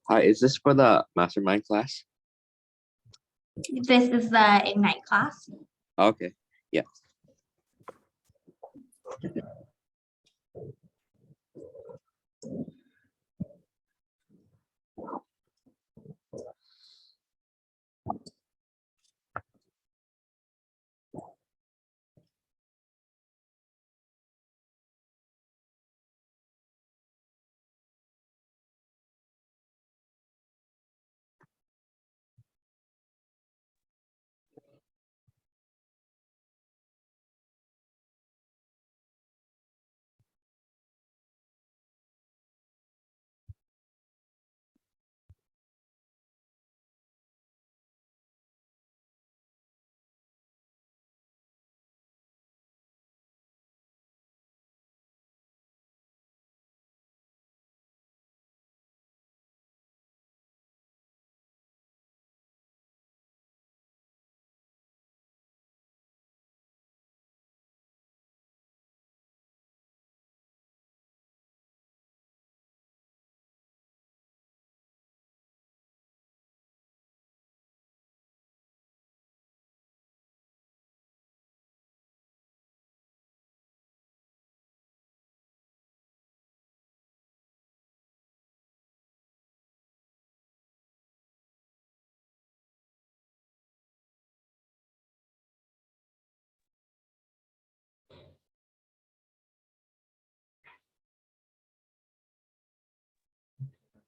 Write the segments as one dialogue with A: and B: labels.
A: Hi, is this for the mastermind class?
B: This is the Ignite class.
A: Okay, yeah.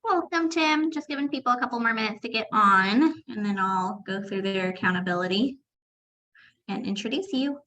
B: Welcome, Tim. Just giving people a couple more minutes to get on, and then I'll go through their accountability and introduce you.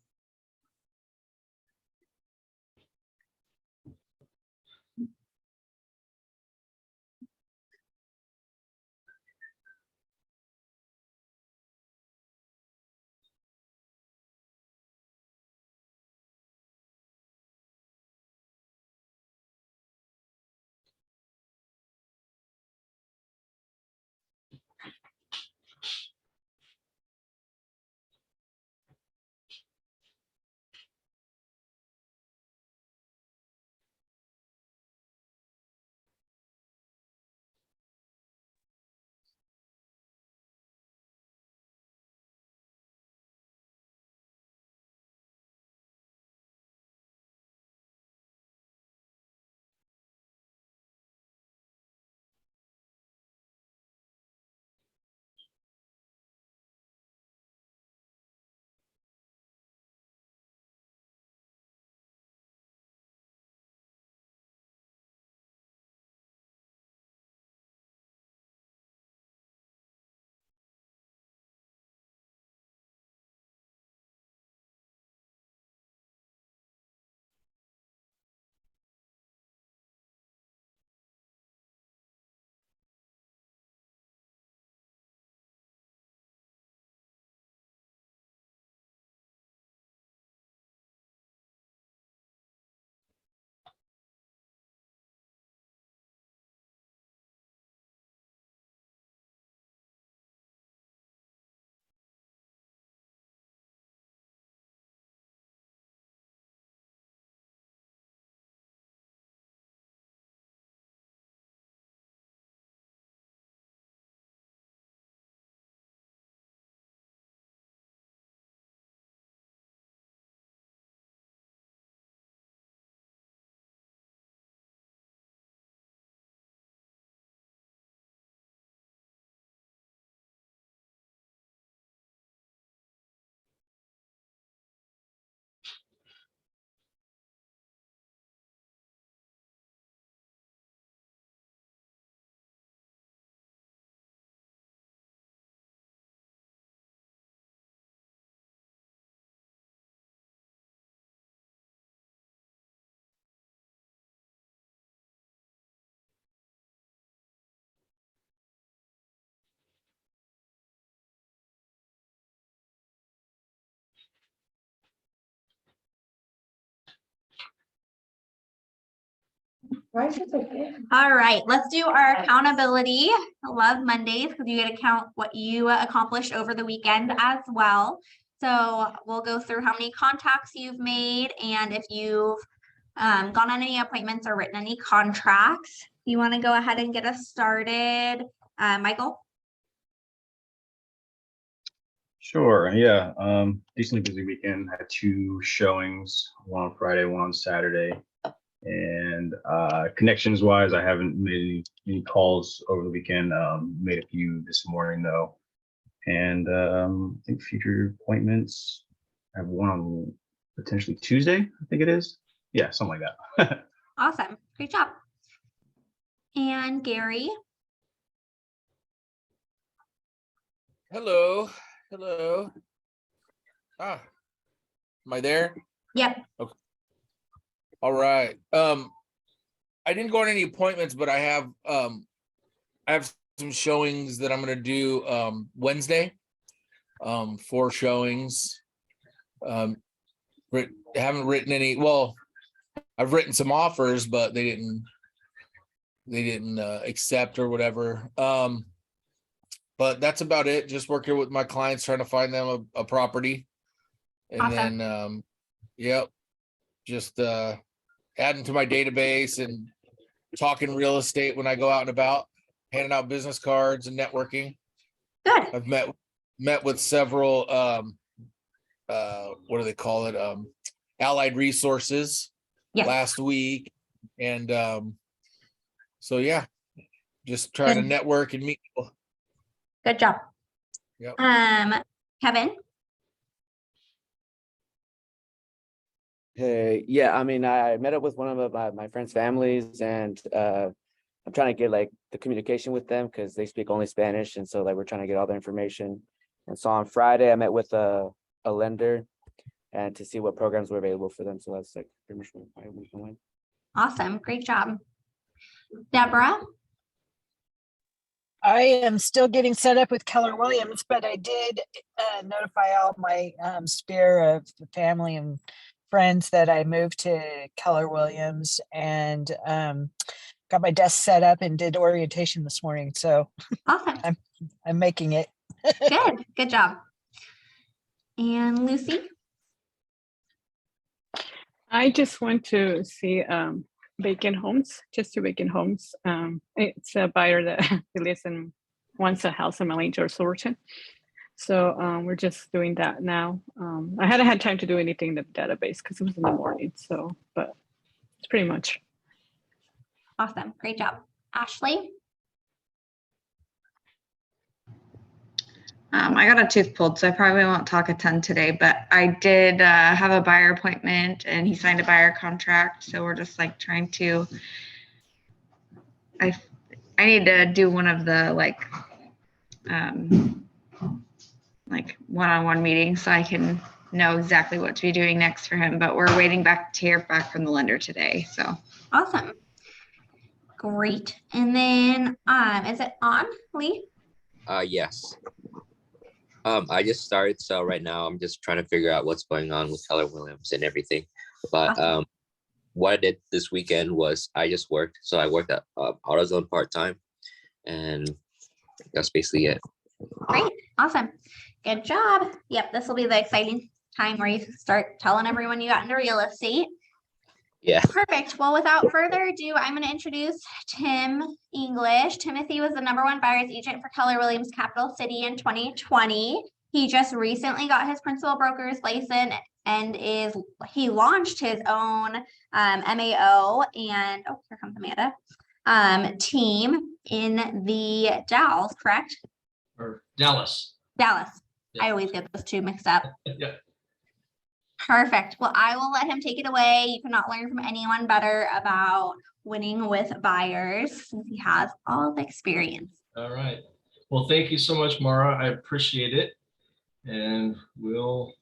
B: All right, let's do our accountability. I love Mondays because you get to count what you accomplished over the weekend as well. So we'll go through how many contacts you've made and if you've gone on any appointments or written any contracts. You want to go ahead and get us started, Michael?
C: Sure. Yeah. Decently busy weekend. Had 2 showings, one on Friday, one on Saturday. And connections wise, I haven't made any calls over the weekend. Made a few this morning though. And I think future appointments. I have one on potentially Tuesday, I think it is. Yeah, something like that.
B: Awesome. Great job. And Gary?
D: Hello, hello. Am I there?
B: Yep.
D: All right. I didn't go on any appointments, but I have some showings that I'm gonna do Wednesday. 4 showings. Haven't written any. Well, I've written some offers, but they didn't accept or whatever. But that's about it. Just working with my clients, trying to find them a property. And
B: Awesome.
D: then, yep, just adding to my database and talking real estate when I go out and about, handing out business cards and networking.
B: Good.
D: I've met with several, what do they call it? Allied Resources
B: Yes.
D: last week. And so, yeah, just trying to
B: Good.
D: network and meet people.
B: Good job.
D: Yep.
B: Kevin?
E: Hey, yeah, I mean, I met up with one of my friends' families, and I'm trying to get like the communication with them because they speak only Spanish, and so like we're trying to get all the information. And so on Friday, I met with a lender, and to see what programs were available for them. So that's like pretty much what I went on.
B: Awesome. Great job. Deborah?
F: I am still getting set up with Keller Williams, but I did notify all my sphere of family and friends that I moved to Keller Williams, and got my desk set up and did orientation this morning. So
B: Awesome.
F: I'm making it.
B: Good. Good job. And Lucy?
G: I just went to see vacant homes, just 2 vacant homes. It's a buyer that he lives in, wants a house in Malinge or Silverton. So we're just doing that now. I hadn't had time to do anything in the database because it was in the morning. So, but it's pretty much.
B: Awesome. Great job. Ashley?
H: I got a tooth pulled, so I probably won't talk a ton today, but I did have a buyer appointment and he signed a buyer contract. So we're just like trying to, I need to do one of the like one-on-one meetings so I can know exactly what to be doing next for him, but we're waiting to hear back from the lender today. So
B: Awesome. Great. And then, is it on, Lee?
A: Yes. I just started, so right now I'm just trying to figure out what's going on with Keller Williams and everything. But
B: Awesome.
A: what I did this weekend was I just worked. So I worked at AutoZone part-time, and that's basically it.
B: Great. Awesome. Good job. Yep. This will be the exciting time where you start telling everyone you got into real estate.
A: Yeah.
B: Perfect. Well, without further ado, I'm going to introduce Tim English. Timothy was the #1 buyer's agent for Keller Williams Capital City in 2020. He just recently got his principal broker's license and he launched his own MAO and here comes Amanda team in the Dalles, correct?
I: Or Dallas.
B: Dallas.
I: Yeah.
B: I always get those 2 mixed up.
I: Yeah.
B: Perfect. Well, I will let him take it away. You cannot learn from anyone better about winning with buyers since he has all the experience.
I: All right. Well, thank you so much, Mara. I appreciate it. And we'll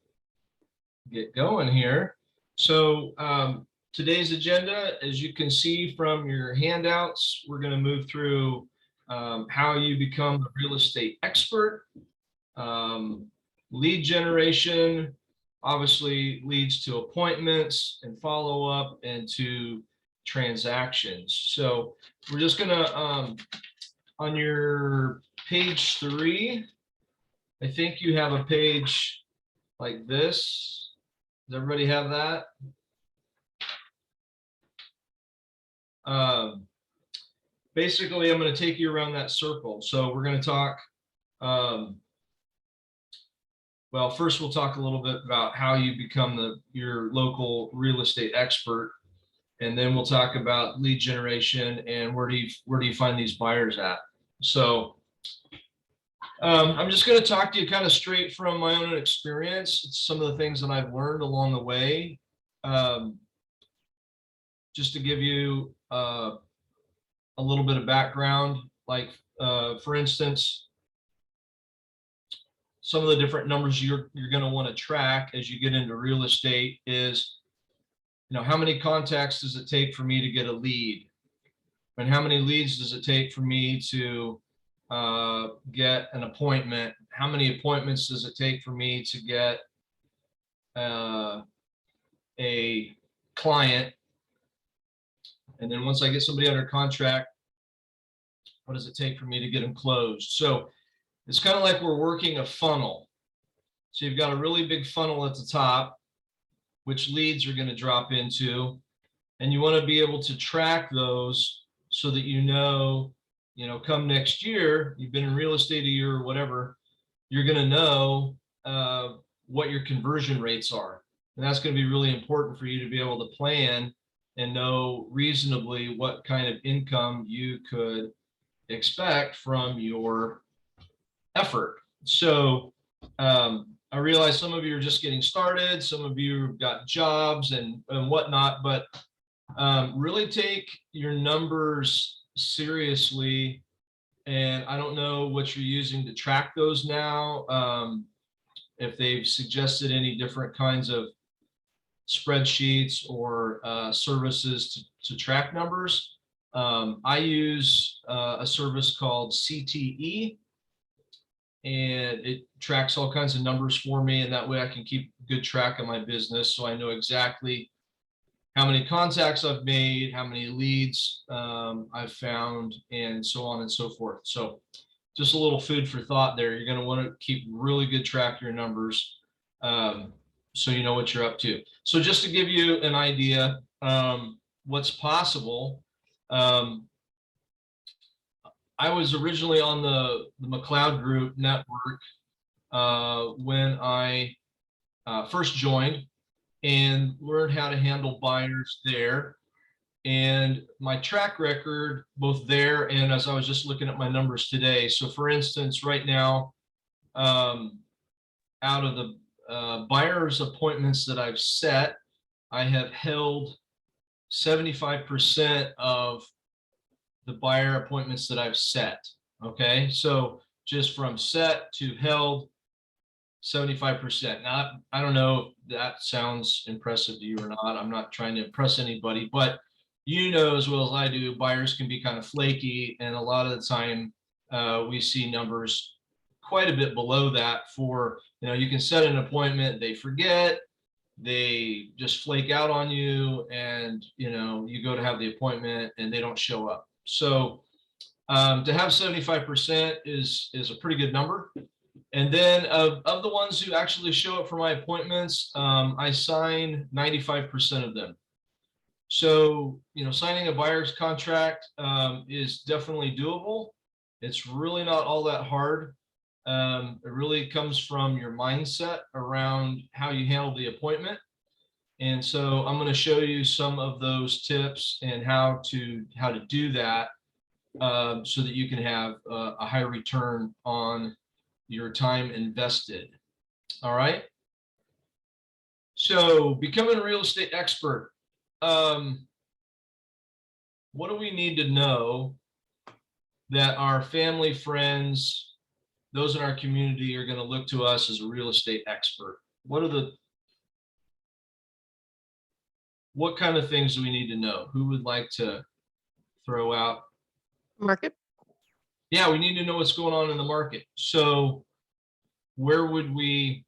I: get going here. So today's agenda, as you can see from your handouts, we're going to move through how you become a real estate expert, lead generation, obviously leads to appointments and follow up and to transactions. So we're just gonna, on your page 3, I think you have a page like this. Does everybody have that? Basically, I'm going to take you around that circle. So we're going to talk, well, first we'll talk a little bit about how you become your local real estate expert. And then we'll talk about lead generation and where do you find these buyers at. So I'm just going to talk to you kind of straight from my own experience. It's some of the things that I've learned along the way. Just to give you a little bit of background, like for instance, some of the different numbers you're going to want to track as you get into real estate is, how many contacts does it take for me to get a lead? And how many leads does it take for me to get an appointment? How many appointments does it take for me to get a client? And then once I get somebody under contract, what does it take for me to get them closed? So it's kind of like we're working a funnel. So you've got a really big funnel at the top, which leads are going to drop into, and you want to be able to track those so that come next year, you've been in real estate a year or whatever, you're going to know what your conversion rates are. And that's going to be really important for you to be able to plan and know reasonably what kind of income you could expect from your effort. So I realize some of you are just getting started, some of you have got jobs and whatnot, but really take your numbers seriously. And I don't know what you're using to track those now. If they've suggested any different kinds of spreadsheets or services to track numbers. I use a service called CTE, and it tracks all kinds of numbers for me, and that way I can keep good track of my business, so I know exactly how many contacts I've made, how many leads I've found, and so on and so forth. So just a little food for thought there. You're going to want to keep really good track of your numbers so you know what you're up to. So just to give you an idea what's possible, I was originally on the McLeod Group network when I first joined and learned how to handle buyers there. And my track record, both there and as I was just looking at my numbers today. So for instance, right now, out of the buyers appointments that I've set, I have held 75% of the buyer appointments that I've set. Okay, so just from set to held, 75%. Now, I don't know if that sounds impressive to you or not. I'm not trying to impress anybody, but as well as I do, buyers can be kind of flaky, and a lot of the time we see numbers quite a bit below that for, you can set an appointment, they forget, they just flake out on you, and you go to have the appointment and they don't show up. So to have 75% is a pretty good number. And then of the ones who actually show up for my appointments, I sign 95% of them. So, signing a buyer's contract is definitely doable. It's really not all that hard. It really comes from your mindset around how you handle the appointment. And so I'm going to show you some of those tips and how to do that so that you can have a high return on your time invested. All right. So becoming a real estate expert. What do we need to know that our family, friends, those in our community are going to look to us as a real estate expert? What kind of things do we need to know? Who would like to throw out?
J: Market.
I: Yeah, we need to know what's going on in the market. So where would you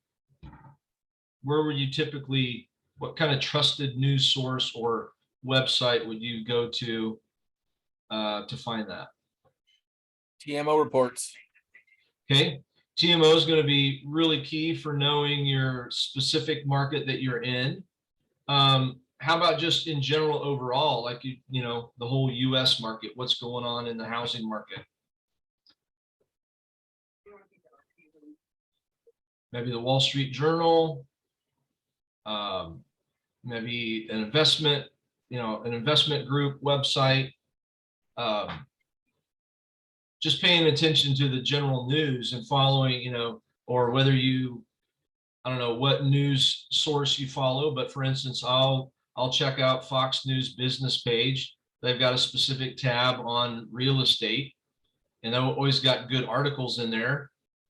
I: typically, what kind of trusted news source or website would you go to find that?
D: TMO reports.
I: Okay. TMO is going to be really key for knowing your specific market that you're in. how about just in general overall, like, you know, the whole US market, what's going on in the housing market? Maybe the Wall Street Journal, maybe an investment, you know, an investment group website. Just paying attention to the general news and following, you know, or whether you, I don't know what news source you follow, but for instance, I'll check out Fox News business page. They've got a specific tab on real estate, and they've always got good articles in there,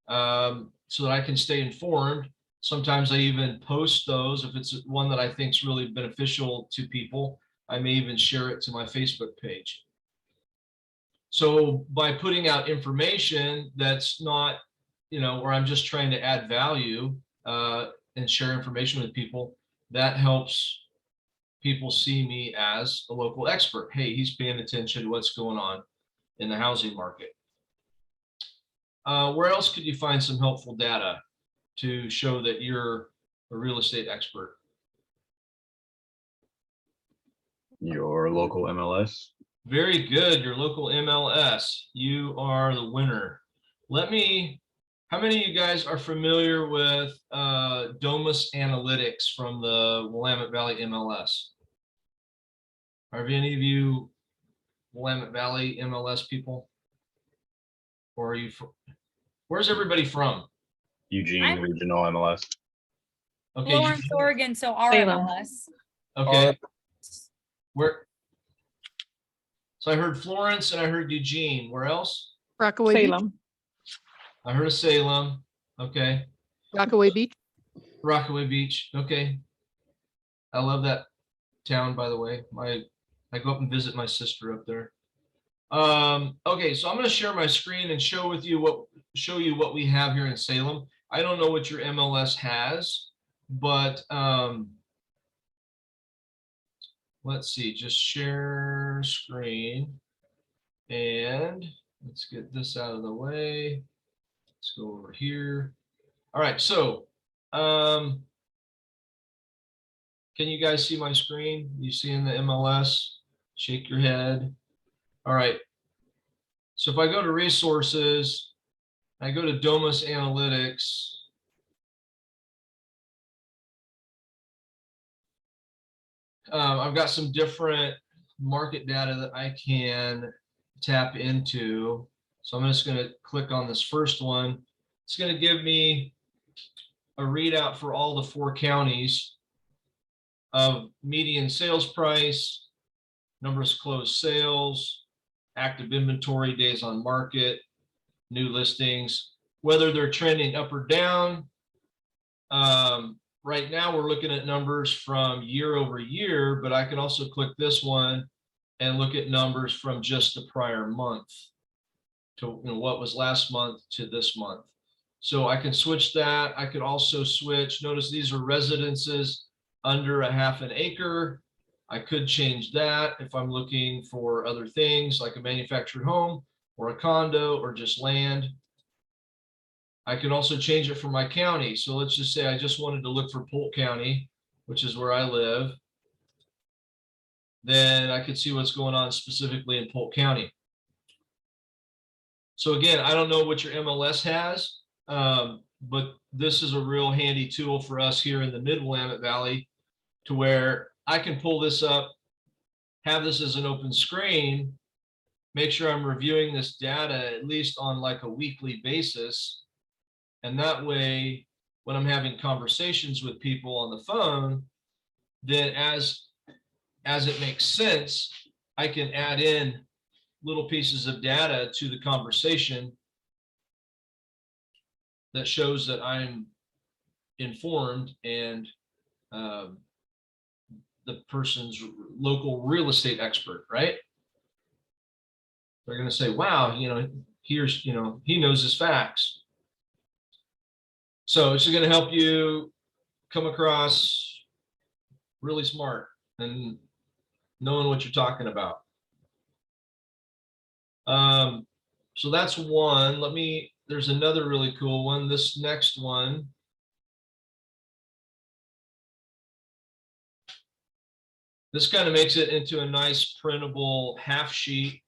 I: so that I can stay informed. Sometimes I even post those. If it's one that I think is really beneficial to people, I may even share it to my Facebook page. So by putting out information that's not, you know, where I'm just trying to add value and share information with people, that helps people see me as a local expert. Hey, he's paying attention to what's going on in the housing market. Where else could you find some helpful data to show that you're a real estate expert?
C: Your local MLS.
I: Very good. Your local MLS. You are the winner. Let me, how many of you guys are familiar with Domus Analytics from the Willamette Valley MLS? Are any of you Willamette Valley MLS people? Or are you, where's everybody from?
C: Eugene Regional MLS.
I: Okay.
J: Florence,
I: Eugene.
J: Oregon, so our
G: Salem.
J: MLS.
I: Okay. Where? So I heard Florence and I heard Eugene. Where else?
K: Rockaway Beach.
G: Salem.
I: I heard of Salem. Okay.
K: Rockaway Beach.
I: Rockaway Beach. Okay. I love that town, by the way. I go up and visit my sister up there. Okay, so I'm going to share my screen and show you what we have here in Salem. I don't know what your MLS has, but let's see, just share screen, and let's get this out of the way. Let's go over here. All right, so can you guys see my screen? You seeing the MLS? Shake your head. All right. So if I go to resources, I go to Domus Analytics. I've got some different market data that I can tap into. So I'm just going to click on this first one. It's going to give me a readout for all the 4 counties of median sales price, numbers of closed sales, active inventory, days on market, new listings, whether they're trending up or down. Right now we're looking at numbers from year over year, but I can also click this one and look at numbers from just the prior month to, you know, what was last month to this month. So I can switch that. I could also switch. Notice these are residences under a half an acre. I could change that if I'm looking for other things like a manufactured home or a condo or just land. I can also change it for my county. So let's just say I just wanted to look for Polk County, which is where I live. Then I could see what's going on specifically in Polk County. So again, I don't know what your MLS has, but this is a real handy tool for us here in the Mid-Willamette Valley, to where I can pull this up, have this as an open screen, make sure I'm reviewing this data at least on like a weekly basis. And that way, when I'm having conversations with people on the phone, then as it makes sense, I can add in little pieces of data to the conversation that shows that I'm informed and the person's local real estate expert, right? They're going to say, wow, you know, here's, you know, he knows his facts. So it's going to help you come across really smart and knowing what you're talking about. So that's one. There's another really cool one. This next one. This kind of makes it into a nice printable half sheet.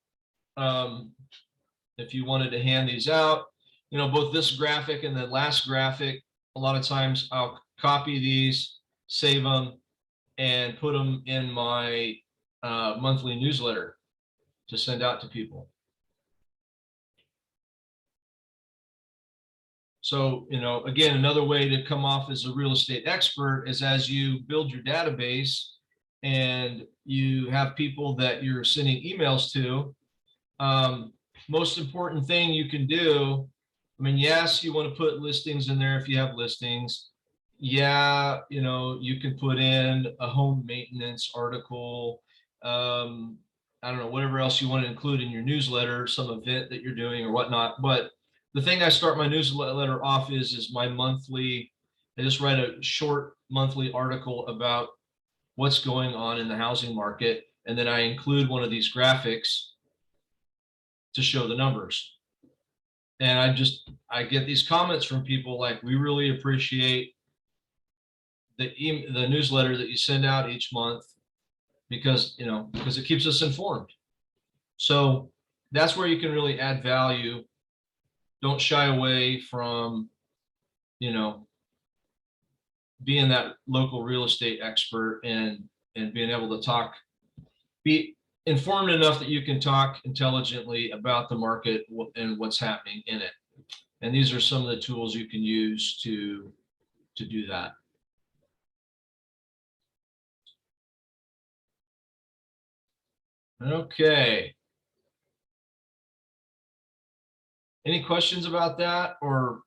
I: If you wanted to hand these out, both this graphic and the last graphic, a lot of times I'll copy these, save them, and put them in my monthly newsletter to send out to people. So, again, another way to come off as a real estate expert is as you build your database and you have people that you're sending emails to, most important thing you can do, yes, you want to put listings in there if you have listings. Yeah, you can put in a home maintenance article, I don't know, whatever else you want to include in your newsletter, some event that you're doing or whatnot. But the thing I start my newsletter off is my monthly, I just write a short monthly article about what's going on in the housing market. And then I include one of these graphics to show the numbers. And I get these comments from people like, we really appreciate the newsletter that you send out each month because it keeps us informed. So that's where you can really add value. Don't shy away from, being that local real estate expert and being able to talk, be informed enough that you can talk intelligently about the market and what's happening in it. And these are some of the tools you can use to do that. Okay. Any questions about that, or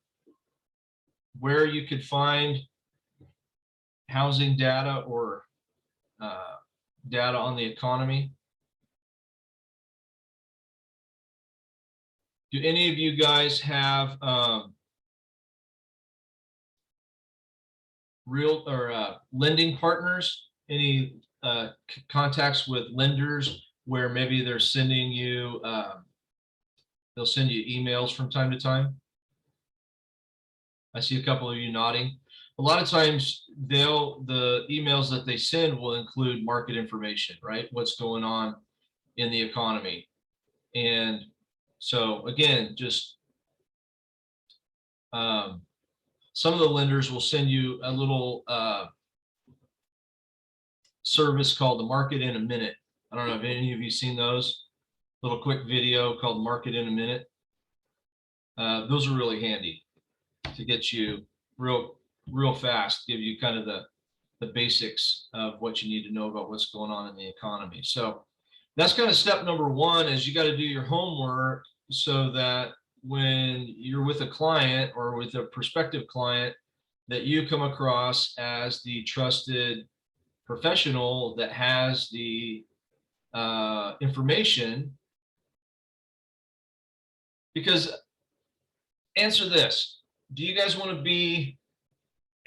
I: where you could find housing data or data on the economy? Do any of you guys have real or lending partners? Any contacts with lenders where maybe they're sending you, they'll send you emails from time to time? I see a couple of you nodding. A lot of times the emails that they send will include market information, right? What's going on in the economy. And so again, just some of the lenders will send you a little service called the Market in a Minute. I don't know if any of you seen those. Little quick video called Market in a Minute. Those are really handy to get you real fast, give you kind of the basics of what you need to know about what's going on in the economy. So that's kind of step number one, is you got to do your homework so that when you're with a client or with a prospective client, that you come across as the trusted professional that has the information. Because answer this, do you guys want to be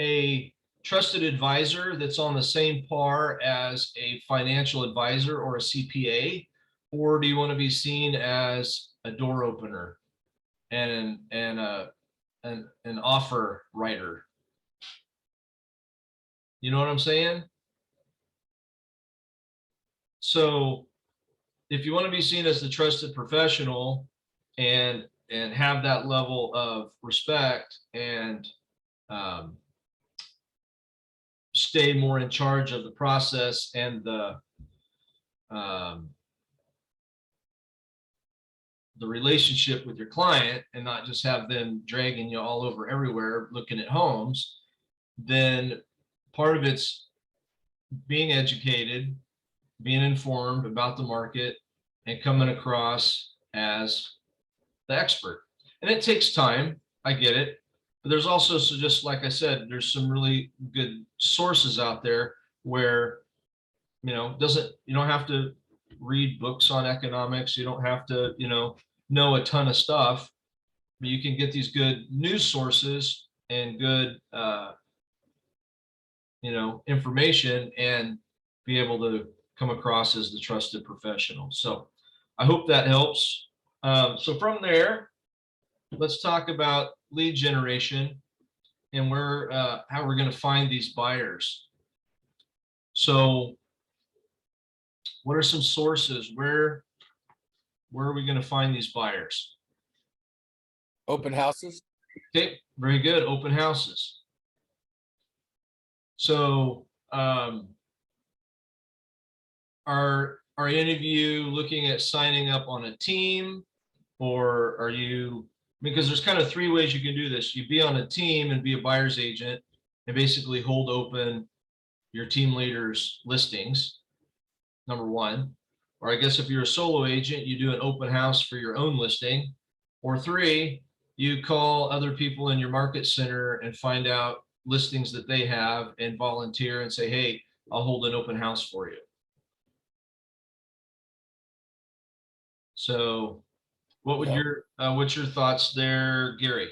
I: a trusted advisor that's on the same par as a financial advisor or a CPA, or do you want to be seen as a door opener and an offer writer? You know what I'm saying? So if you want to be seen as the trusted professional and have that level of respect and stay more in charge of the process and the relationship with your client, and not just have them dragging you all over everywhere looking at homes, then part of it's being educated, being informed about the market, and coming across as the expert. And it takes time, I get it. But there's also, so just like I said, there's some really good sources out there where, you don't have to read books on economics. You don't have to, know a ton of stuff, but you can get these good news sources and good, information and be able to come across as the trusted professional. So I hope that helps. So from there, let's talk about lead generation and how we're going to find these buyers. So What are some sources? Where are we going to find these buyers?
D: Open houses.
I: Okay, very good. Open houses. So are any of you looking at signing up on a team, or are you, because there's kind of three ways you can do this. You be on a team and be a buyer's agent and basically hold open your team leaders' listings, number one. Or I guess if you're a solo agent, you do an open house for your own listing. Or three, you call other people in your market center and find out listings that they have and volunteer and say, hey, I'll hold an open house for you. So what would what's your thoughts there, Gary?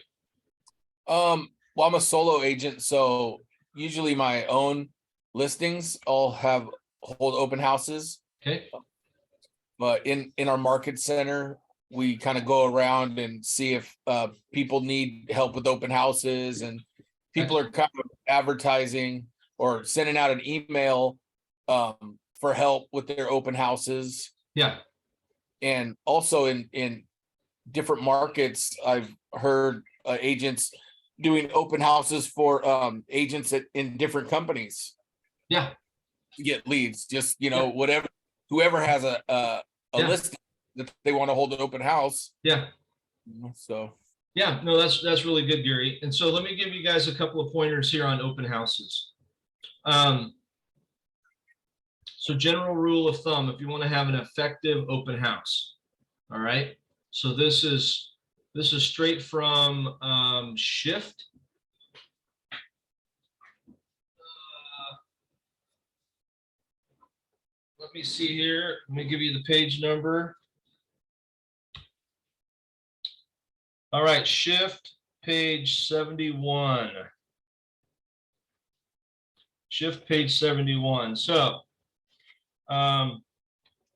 D: Well, I'm a solo agent, so usually my own listings I'll hold open houses.
I: Okay.
D: But in our market center, we kind of go around and see if people need help with open houses, and people are kind of advertising or sending out an email for help with their open houses.
I: Yeah.
D: And also in different markets, I've heard agents doing open houses for agents in different companies.
I: Yeah.
D: To get leads, just, whatever, whoever has a list that they want to hold an open house.
I: Yeah.
D: So.
I: Yeah, no, that's really good, Gary. And so let me give you guys a couple of pointers here on open houses. So general rule of thumb, if you want to have an effective open house, all right. So this is straight from Shift. Let me see here. Let me give you the page number. All right, Shift page 71. Shift page 71. So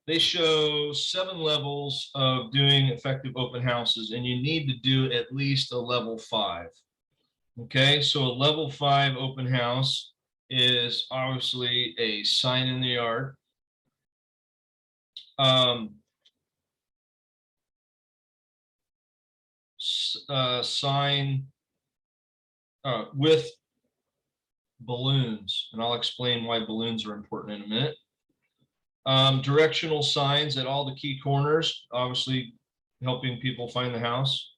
I: they show 7 levels of doing effective open houses, and you need to do at least a level 5. Okay, so a level 5 open house is obviously a sign in the yard. Sign with balloons, and I'll explain why balloons are important in a minute. Directional signs at all the key corners, obviously helping people find the house.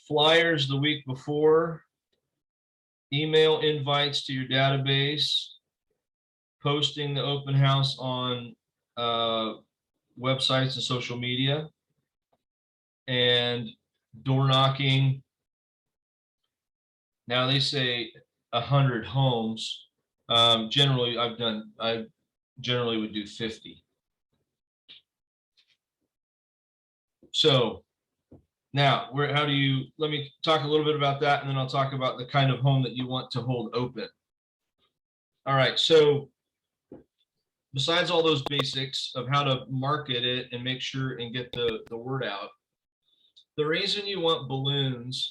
I: Flyers the week before. Email invites to your database. Posting the open house on websites and social media. And door knocking. Now they say 100 homes. Generally, I generally would do 50. So now let me talk a little bit about that, and then I'll talk about the kind of home that you want to hold open. All right, so besides all those basics of how to market it and make sure and get the word out, the reason you want balloons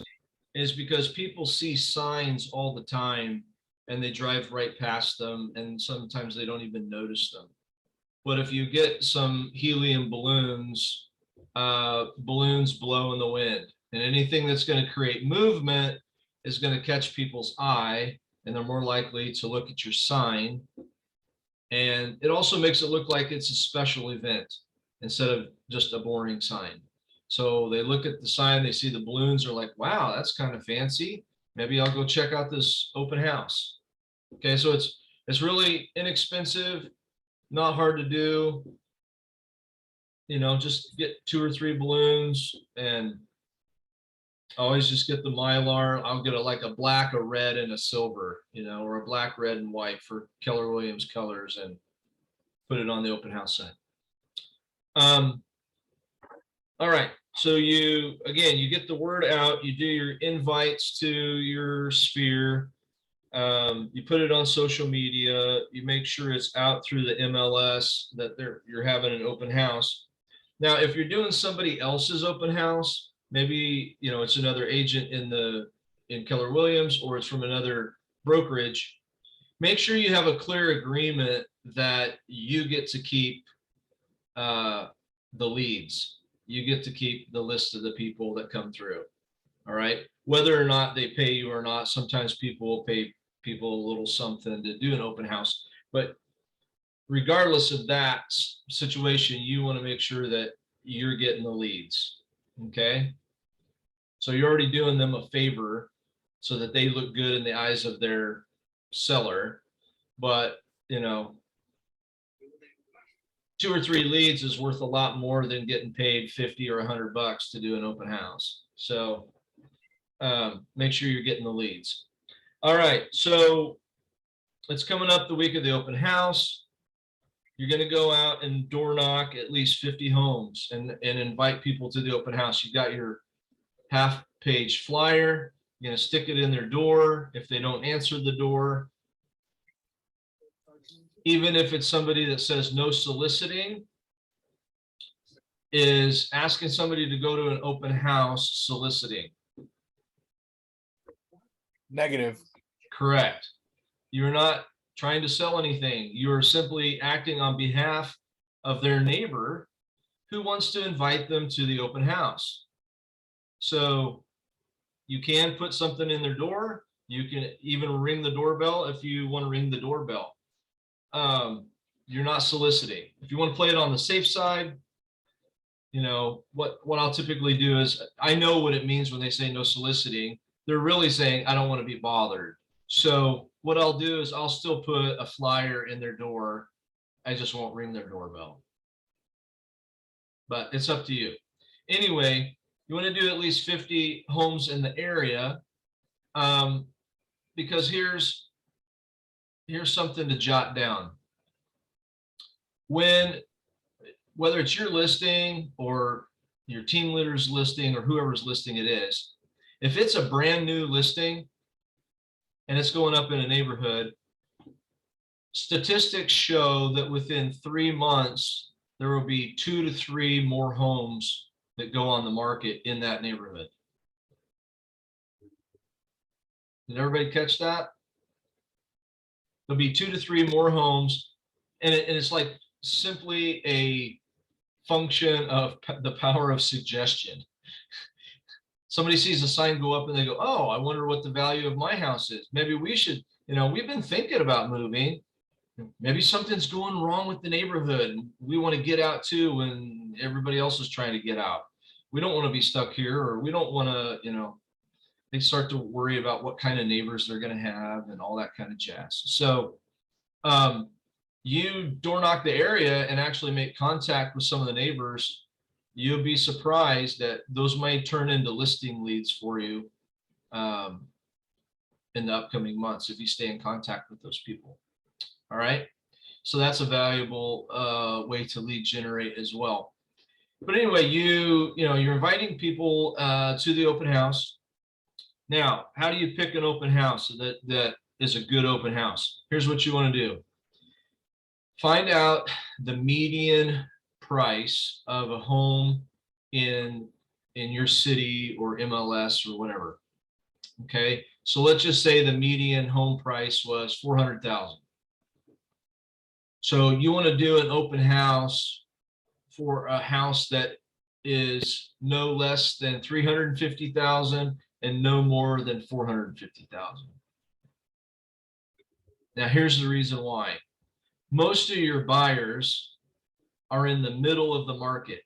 I: is because people see signs all the time and they drive right past them, and sometimes they don't even notice them. But if you get some helium balloons, balloons blow in the wind, and anything that's going to create movement is going to catch people's eye, and they're more likely to look at your sign. And it also makes it look like it's a special event instead of just a boring sign. So they look at the sign, they see the balloons, are like, wow, that's kind of fancy. Maybe I'll go check out this open house. Okay, so it's really inexpensive, not hard to do. Just get 2 or 3 balloons, and always just get the Mylar. I'll get a black, a red, and a silver, or a black, red, and white for Keller Williams colors, and put it on the open house sign. All right, so you get the word out, you do your invites to your sphere, you put it on social media, you make sure it's out through the MLS that you're having an open house. Now, if you're doing somebody else's open house, maybe it's another agent in Keller Williams, or it's from another brokerage, make sure you have a clear agreement that you get to keep the leads. You get to keep the list of the people that come through. All right. Whether or not they pay you or not, sometimes people will pay people a little something to do an open house. But regardless of that situation, you want to make sure that you're getting the leads. Okay. So you're already doing them a favor so that they look good in the eyes of their seller. But, you know, 2 or 3 leads is worth a lot more than getting paid 50 or $100 to do an open house. So make sure you're getting the leads. All right. So it's coming up the week of the open house. You're going to go out and door knock at least 50 homes and invite people to the open house. You got your half-page flyer. You're going to stick it in their door. If they don't answer the door, even if it's somebody that says no soliciting, is asking somebody to go to an open house soliciting.
D: Negative.
I: Correct. You're not trying to sell anything. You're simply acting on behalf of their neighbor who wants to invite them to the open house. So you can put something in their door. You can even ring the doorbell if you want to ring the doorbell. You're not soliciting. If you want to play it on the safe side, you know, what I'll typically do is, I know what it means when they say no soliciting. They're really saying, I don't want to be bothered. So what I'll do is I'll still put a flyer in their door. I just won't ring their doorbell. But it's up to you. Anyway, you want to do at least 50 homes in the area, because here's something to jot down. Whether it's your listing or your team leader's listing or whoever's listing it is, if it's a brand new listing and it's going up in a neighborhood, statistics show that within 3 months, there will be 2 to 3 more homes that go on the market in that neighborhood. Did everybody catch that? There'll be 2 to 3 more homes, and it's like simply a function of the power of suggestion. Somebody sees a sign go up and they go, oh, I wonder what the value of my house is. Maybe we should, you know, we've been thinking about moving. Maybe something's going wrong with the neighborhood and we want to get out too when everybody else is trying to get out. We don't want to be stuck here, or we don't want to, you know, they start to worry about what kind of neighbors they're going to have and all that kind of jazz. So you door knock the area and actually make contact with some of the neighbors. You'll be surprised that those might turn into listing leads for you in the upcoming months if you stay in contact with those people. All right. So that's a valuable way to lead generate as well. But anyway, you're inviting people to the open house. Now, how do you pick an open house that is a good open house? Here's what you want to do. Find out the median price of a home in your city or MLS or whatever. Okay, so let's just say the median home price was $400,000. So you want to do an open house for a house that is no less than $350,000 and no more than $450,000. Now here's the reason why. Most of your buyers are in the middle of the market.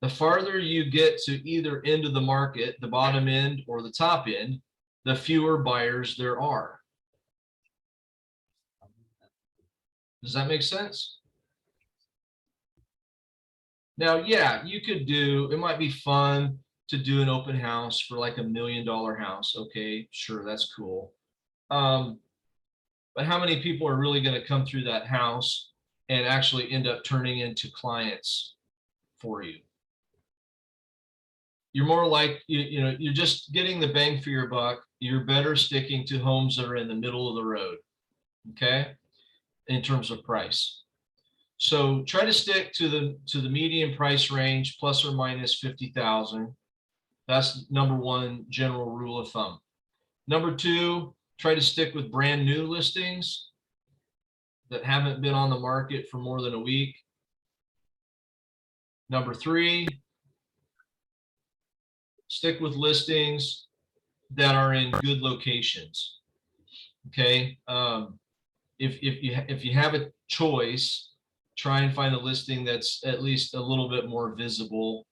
I: The farther you get to either end of the market, the bottom end or the top end, the fewer buyers there are. Does that make sense? Now, yeah, you could do, it might be fun to do an open house for like $1 million house. Okay, sure, that's cool. But how many people are really going to come through that house and actually end up turning into clients for you? You're more like, you're just getting the bang for your buck. You're better sticking to homes that are in the middle of the road, okay, in terms of price. So try to stick to the median price range, plus or minus 50,000. That's number one general rule of thumb. Number two, try to stick with brand new listings. that haven't been on the market for more than a week. Number 3, stick with listings that are in good locations. Okay. If you have a choice, try and find a listing that's at least a little bit more visible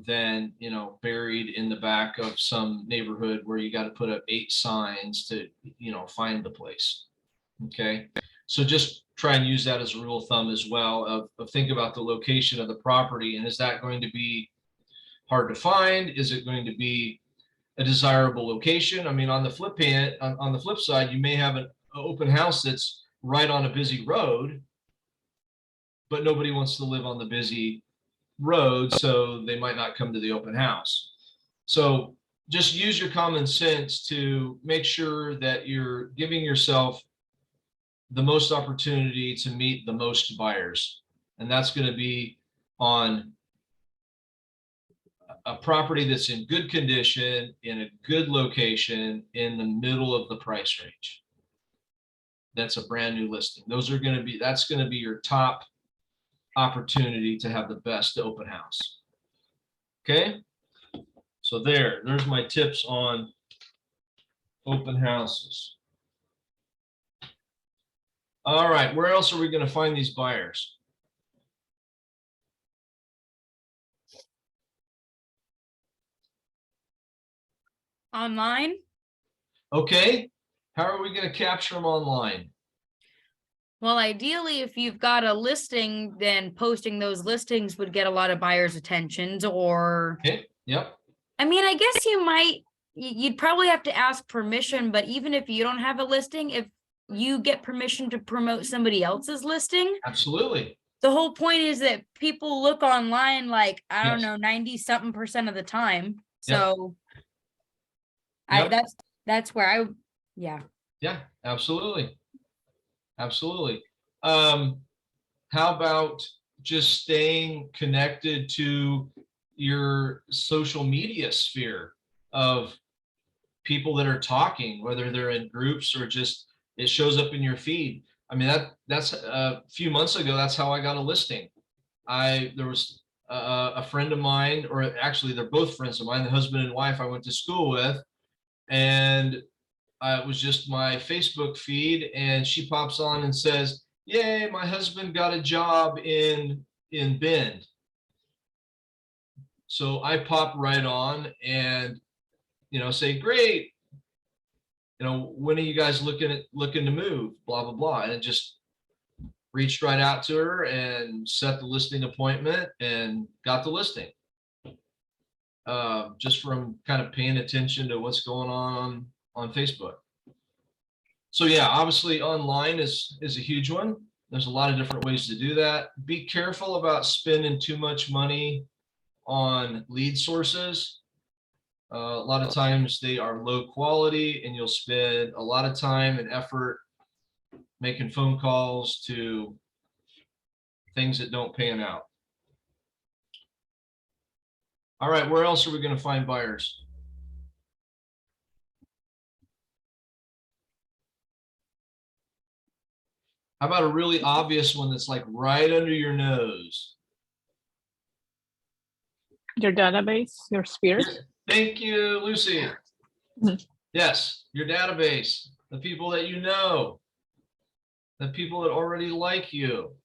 I: than, you know, buried in the back of some neighborhood where you got to put up 8 signs to, you know, find the place. Okay. So just try and use that as a rule of thumb as well of think about the location of the property, and is that going to be hard to find? Is it going to be a desirable location? I mean, on the flip side, you may have an open house that's right on a busy road, but nobody wants to live on the busy road, so they might not come to the open house. So just use your common sense to make sure that you're giving yourself the most opportunity to meet the most buyers. And that's going to be on a property that's in good condition, in a good location, in the middle of the price range. That's a brand new listing. That's going to be your top opportunity to have the best open house. Okay. So there's my tips on open houses. All right. Where else are we going to find these buyers?
J: Online?
I: Okay. How are we going to capture them online?
J: Well, ideally, if you've got a listing, then posting those listings would get a lot of buyers' attentions, or,
I: Okay. Yep.
J: I mean, I guess you'd probably have to ask permission, but even if you don't have a listing, if you get permission to promote somebody else's listing,
I: Absolutely.
J: the whole point is that people look online like, I don't
I: Yes.
J: know, 90-something% of the time.
I: Yep.
J: So
I: Yep.
J: that's where yeah.
I: Yeah, absolutely. Absolutely. How about just staying connected to your social media sphere of people that are talking, whether they're in groups or just it shows up in your feed. I mean, that's a few months ago, that's how I got a listing. There was a friend of mine, or actually they're both friends of mine, the husband and wife I went to school with, and it was just my Facebook feed, and she pops on and says, "Yay, my husband got a job in Bend." So I pop right on and, you know, say, "Great, you know, when are you guys looking to move? Blah blah blah." And it just reached right out to her and set the listing appointment and got the listing. Just from kind of paying attention to what's going on Facebook. So yeah, obviously online is a huge one. There's a lot of different ways to do that. Be careful about spending too much money on lead sources. A lot of times they are low quality, and you'll spend a lot of time and effort making phone calls to things that don't pan out. All right, where else are we going to find buyers? How about a really obvious one that's like right under your nose?
G: Your database, your sphere.
I: Thank you, Lucy.
G: Mhm.
I: Yes, your database, the people that you know, the people that already like you.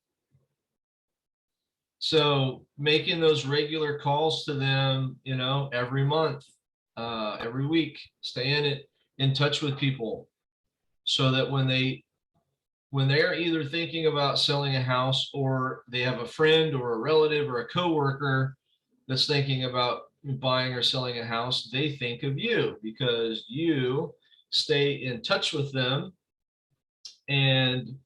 I: So making those regular calls to them, you know, every month, every week, staying in touch with people so that when they're either thinking about selling a house, or they have a friend or a relative or a coworker that's thinking about buying or selling a house, they think of you because you stay in touch with them. And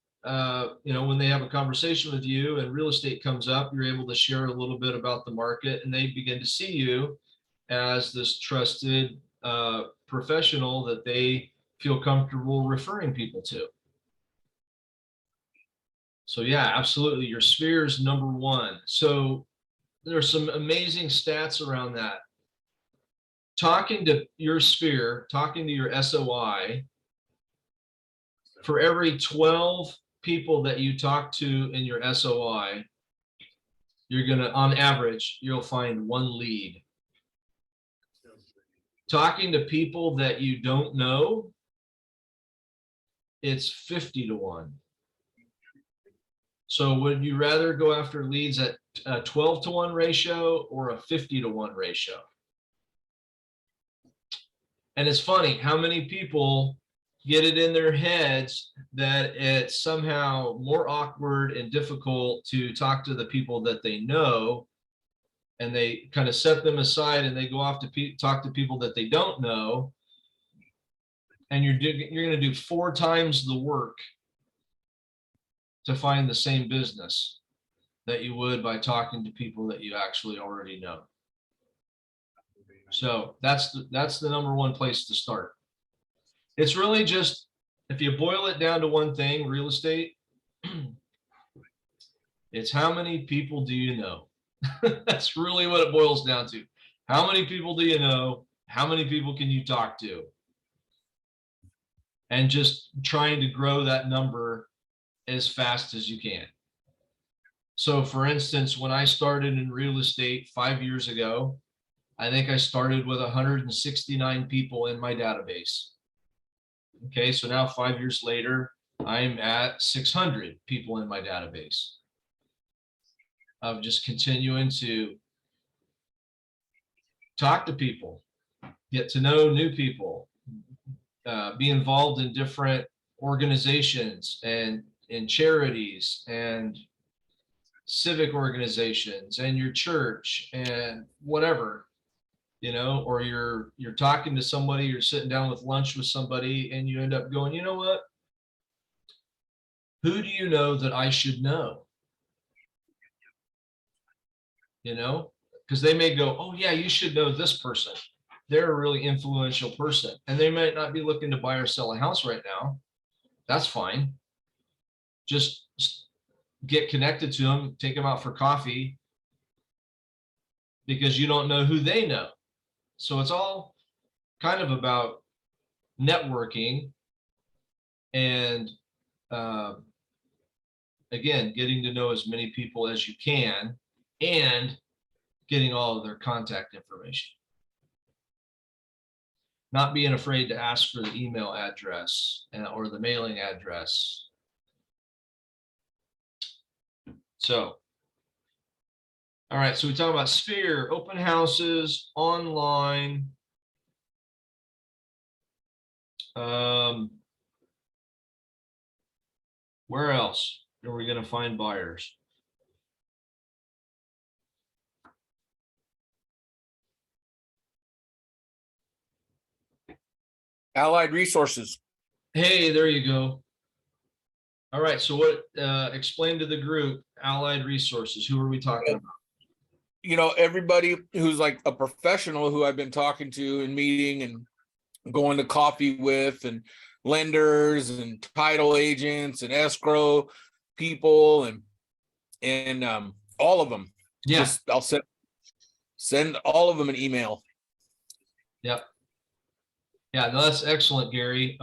I: you know, when they have a conversation with you and real estate comes up, you're able to share a little bit about the market, and they begin to see you as this trusted professional that they feel comfortable referring people to. So yeah, absolutely. Your sphere is number one. So there's some amazing stats around that. Talking to your sphere, talking to your SOI, for every 12 people that you talk to in your SOI, you're gonna, on average, you'll find one lead. Talking to people that you don't know, it's 50 to 1. So would you rather go after leads at a 12 to 1 ratio or a 50 to 1 ratio? And it's funny how many people get it in their heads that it's somehow more awkward and difficult to talk to the people that they know, and they kind of set them aside and they go off to talk to people that they don't know, and you're going to do 4 times the work to find the same business that you would by talking to people that you actually already know. So that's the number one place to start. It's really just, if you boil it down to one thing, real estate, it's how many people do you know? That's really what it boils down to. How many people do you know? How many people can you talk to? And just trying to grow that number as fast as you can. So for instance, when I started in real estate 5 years ago, I think I started with 169 people in my database. Okay, so now 5 years later, I'm at 600 people in my database. I'm just continuing to talk to people, get to know new people, be involved in different organizations and in charities and civic organizations and your church and whatever, you know, or you're talking to somebody, you're sitting down with lunch with somebody and you end up going, you know what? Who do you know that I should know? You know, because they may go, oh yeah, you should know this person. They're a really influential person and they might not be looking to buy or sell a house right now. That's fine. Just get connected to them, take them out for coffee, because you don't know who they know. So it's all kind of about networking and again, getting to know as many people as you can and getting all of their contact information. Not being afraid to ask for the email address or the mailing address. So, all right, so we talk about Sphere, open houses, online. Where else are we going to find buyers?
D: Allied Resources.
I: Hey, there you go. All right, so what, explain to the group, Allied Resources, who are we talking about?
D: You know, everybody who's like a professional who I've been talking to and meeting and going to coffee with, and lenders and title agents and escrow people and all of them.
I: Yeah.
D: Just, I'll send all of them an email.
I: Yep. Yeah, no, that's excellent, Gary.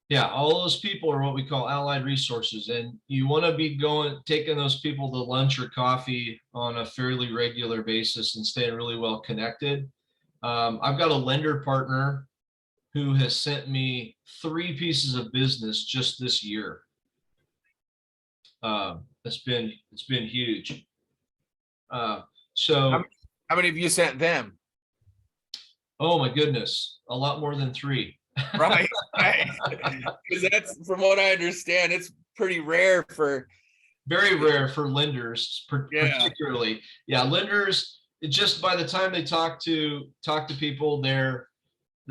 I: Yeah, all those people are what we call Allied Resources, and you want to be taking those people to lunch or coffee on a fairly regular basis and staying really well connected. I've got a lender partner who has sent me 3 pieces of business just this year. It's been huge. So
D: how many of you sent them?
I: Oh my goodness, a lot more than 3.
D: Right. Because that's, from what I understand, it's pretty rare for.
I: Very rare for lenders, particularly. Yeah, lenders, just by the time they talk to people, they're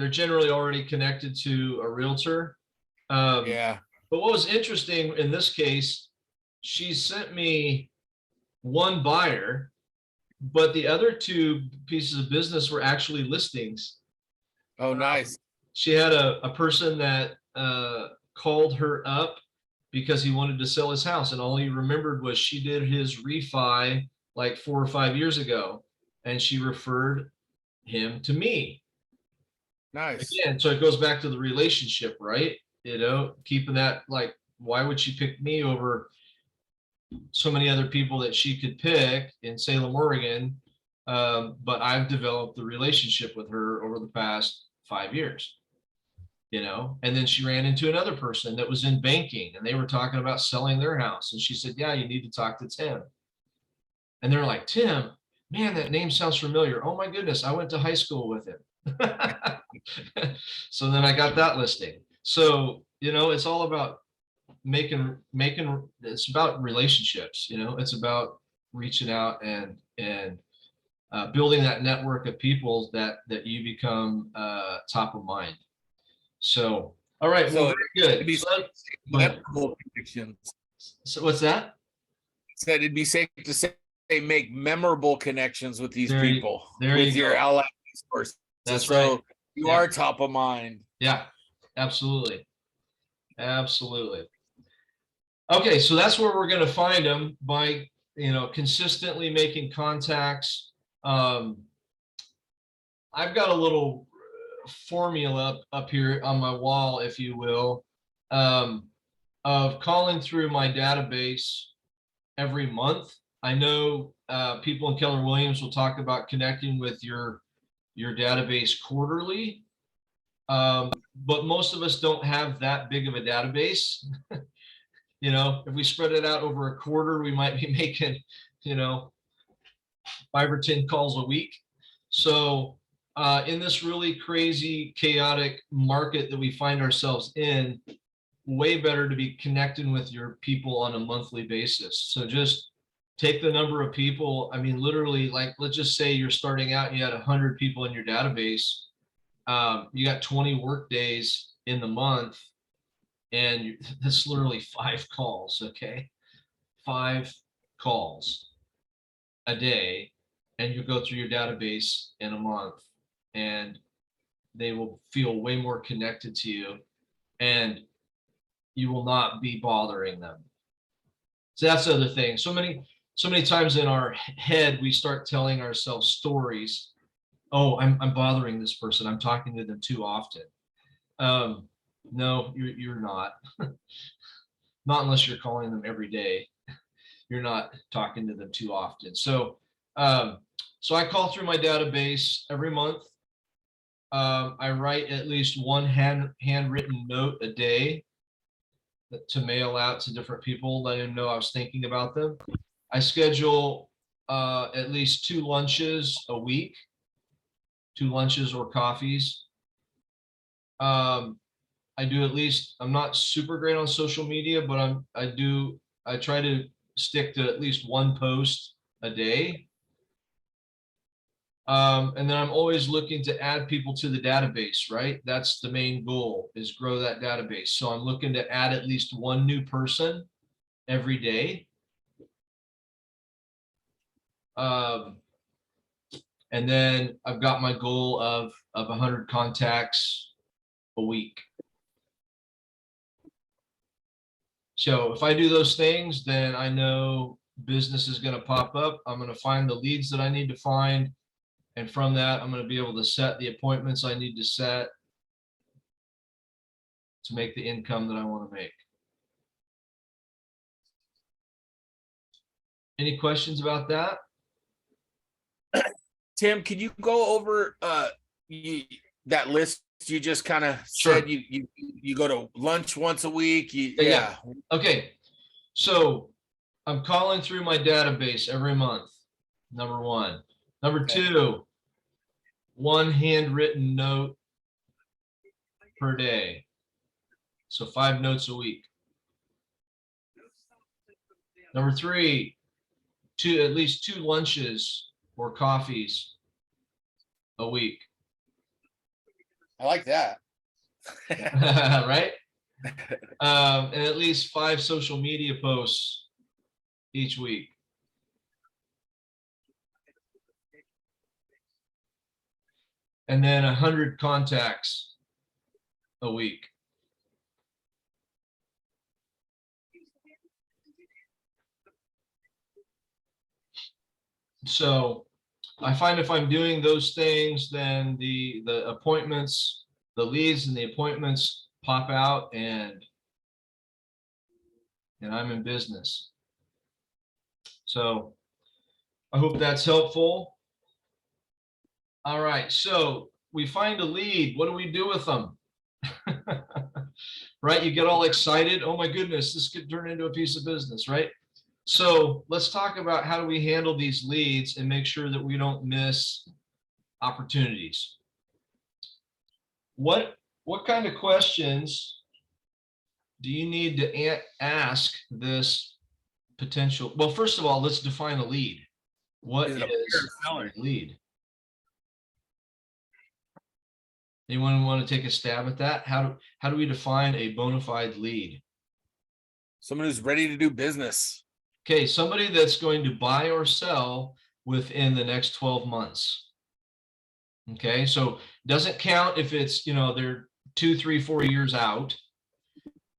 I: generally already connected to a realtor.
D: Yeah.
I: But what was interesting in this case, she sent me 1 buyer, but the other 2 pieces of business were actually listings.
D: Oh, nice.
I: She had a person that called her up because he wanted to sell his house, and all he remembered was she did his refi like 4 or 5 years ago, and she referred him to me.
D: Nice.
I: Again, so it goes back to the relationship, right? You know, keeping that like why would she pick me over so many other people that she could pick in Salem, Oregon? But I've developed the relationship with her over the past 5 years, you know. And then she ran into another person that was in banking, and they were talking about selling their house. And she said, yeah, you need to talk to Tim. And they're like, Tim, man, that name sounds familiar. Oh my goodness, I went to high school with him. So then I got that listing. So, you know, it's all about making it's about relationships, you know. It's about reaching out and building that network of people that you become top of mind. So, all right,
D: So
I: well, very
D: it'd be
I: good. Go ahead.
D: memorable connections.
I: So what's that?
D: Said it'd be safe to say make memorable connections with these
I: There you-
D: people,
I: there
D: with
I: you
D: your
I: go.
D: ally sources.
I: That's
D: So
I: right.
D: you
I: Yeah.
D: are top of mind.
I: Yeah, absolutely. Absolutely. Okay, so that's where we're going to find them, by, you know, consistently making contacts. I've got a little formula up here on my wall, if you will, of calling through my database every month. I know people in Keller Williams will talk about connecting with your database quarterly. But most of us don't have that big of a database. You know, if we spread it out over a quarter, we might be making, you know, 5 or 10 calls a week. So in this really crazy, chaotic market that we find ourselves in, way better to be connecting with your people on a monthly basis. So just take the number of people. I mean, literally, like, let's just say you're starting out and you had 100 people in your database. You got 20 work days in the month, and that's literally 5 calls. Okay, 5 calls a day, and you go through your database in a month, and they will feel way more connected to you, and you will not be bothering them. So that's the other thing. So many times in our head, we start telling ourselves stories. Oh, I'm bothering this person. I'm talking to them too often. No, you're not. Not unless you're calling them every day. You're not talking to them too often. So, so I call through my database every month. I write at least one handwritten note a day to mail out to different people, letting them know I was thinking about them. I schedule at least 2 lunches a week, 2 lunches or coffees. I do at least, I'm not super great on social media, but I try to stick to at least 1 post a day. And then I'm always looking to add people to the database, right? That's the main goal, is grow that database. So I'm looking to add at least 1 new person every day. And then I've got my goal of 100 contacts a week. So if I do those things, then I know business is going to pop up. I'm going to find the leads that I need to find. And from that, I'm going to be able to set the appointments I need to set to make the income that I want to make. Any questions about that?
D: Tim, could you go over that list you just kind of
I: Sure.
D: said? You go to lunch once a week.
I: Yeah. Okay. So I'm calling through my database every month. Number 1. Number 2, 1 handwritten note per day. So 5 notes a week. Number 3, at least 2 lunches or coffees a week.
D: I like that.
I: Right? And at least 5 social media posts each week. And then 100 contacts a week. So I find if I'm doing those things, then the appointments, the leads and the appointments pop out, and and I'm in business. So I hope that's helpful. All right, so we find a lead. What do we do with them? Right? You get all excited. Oh my goodness, this could turn into a piece of business, right? So let's talk about how do we handle these leads and make sure that we don't miss opportunities. What kind of questions do you need to ask this potential? Well, first of all, let's define a lead. What is a lead? Anyone want to take a stab at that? How do we define a bona fide lead?
D: Someone who's ready to do business.
I: Okay, somebody that's going to buy or sell within the next 12 months. Okay, so doesn't count if it's, they're 2, 3, 4 years out,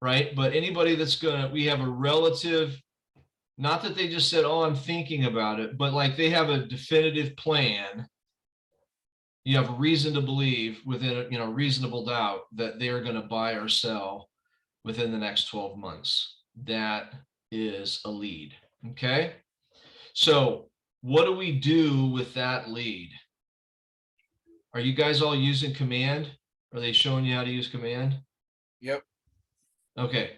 I: right? But anybody that's we have a relative, not that they just said, oh, I'm thinking about it, but like they have a definitive plan. You have reason to believe within a reasonable doubt that they are going to buy or sell within the next 12 months. That is a lead. Okay. So what do we do with that lead? Are you guys all using Command? Are they showing you how to use Command?
D: Yep.
I: Okay.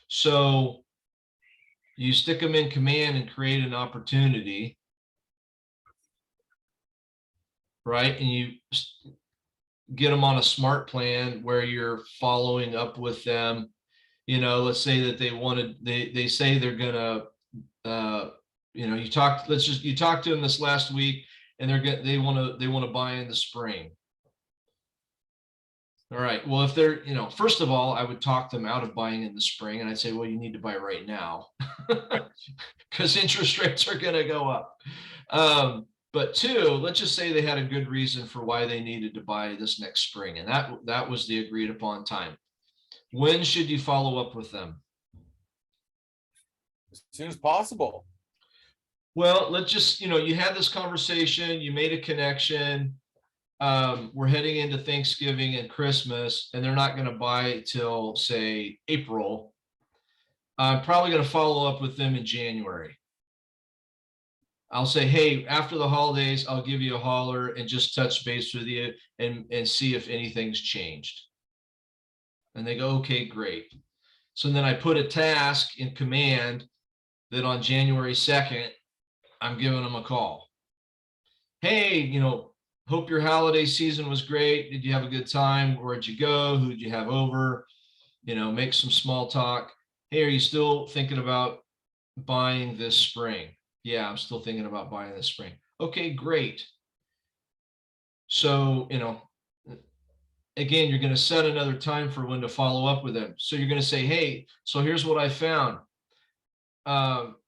I: So you stick them in Command and create an opportunity. Right? And you get them on a smart plan where you're following up with them. Let's say that they say they're gonna, you talked to them this last week and they want to buy in the spring. All right. Well, if they're, first of all, I would talk them out of buying in the spring and I'd say, well, you need to buy right now because interest rates are going to go up. But 2, let's just say they had a good reason for why they needed to buy this next spring. And that was the agreed upon time. When should you follow up with them?
D: As soon as possible.
I: Well, let's just, you had this conversation, you made a connection. We're heading into Thanksgiving and Christmas, and they're not going to buy till, say, April. I'm probably going to follow up with them in January. I'll say, hey, after the holidays, I'll give you a holler and just touch base with you and see if anything's changed. And they go, okay, great. So then I put a task in Command that on January 2nd, I'm giving them a call. Hey, hope your holiday season was great. Did you have a good time? Where'd you go? Who'd you have over? Make some small talk. Hey, are you still thinking about buying this spring? Yeah, I'm still thinking about buying this spring. Okay, great. So, again, you're going to set another time for when to follow up with them. So you're going to say, hey, so here's what I found. About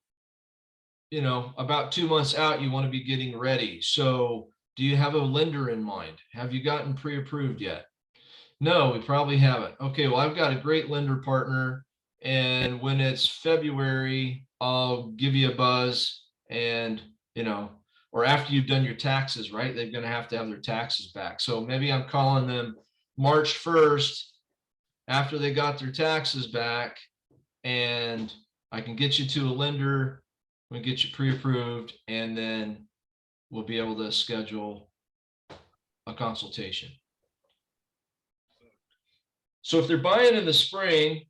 I: 2 months out, you want to be getting ready. So do you have a lender in mind? Have you gotten pre-approved yet? No, we probably haven't. Okay, well, I've got a great lender partner. And when it's February, I'll give you a buzz and, or after you've done your taxes, right? They're going to have their taxes back. So maybe I'm calling them March 1st after they got their taxes back, and I can get you to a lender, we get you pre-approved, and then we'll be able to schedule a consultation. So if they're buying in the spring,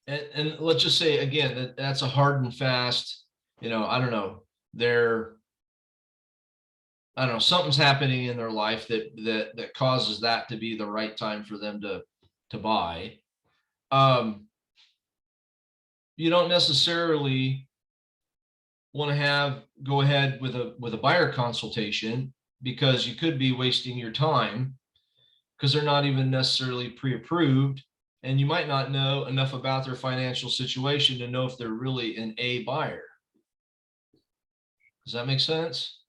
I: and let's just say again, that's a hard and fast, I don't know, something's happening in their life that causes that to be the right time for them to buy. You don't necessarily want to go ahead with a buyer consultation, because you could be wasting your time because they're not even necessarily pre-approved, and you might not know enough about their financial situation to know if they're really an A buyer. Does that make sense?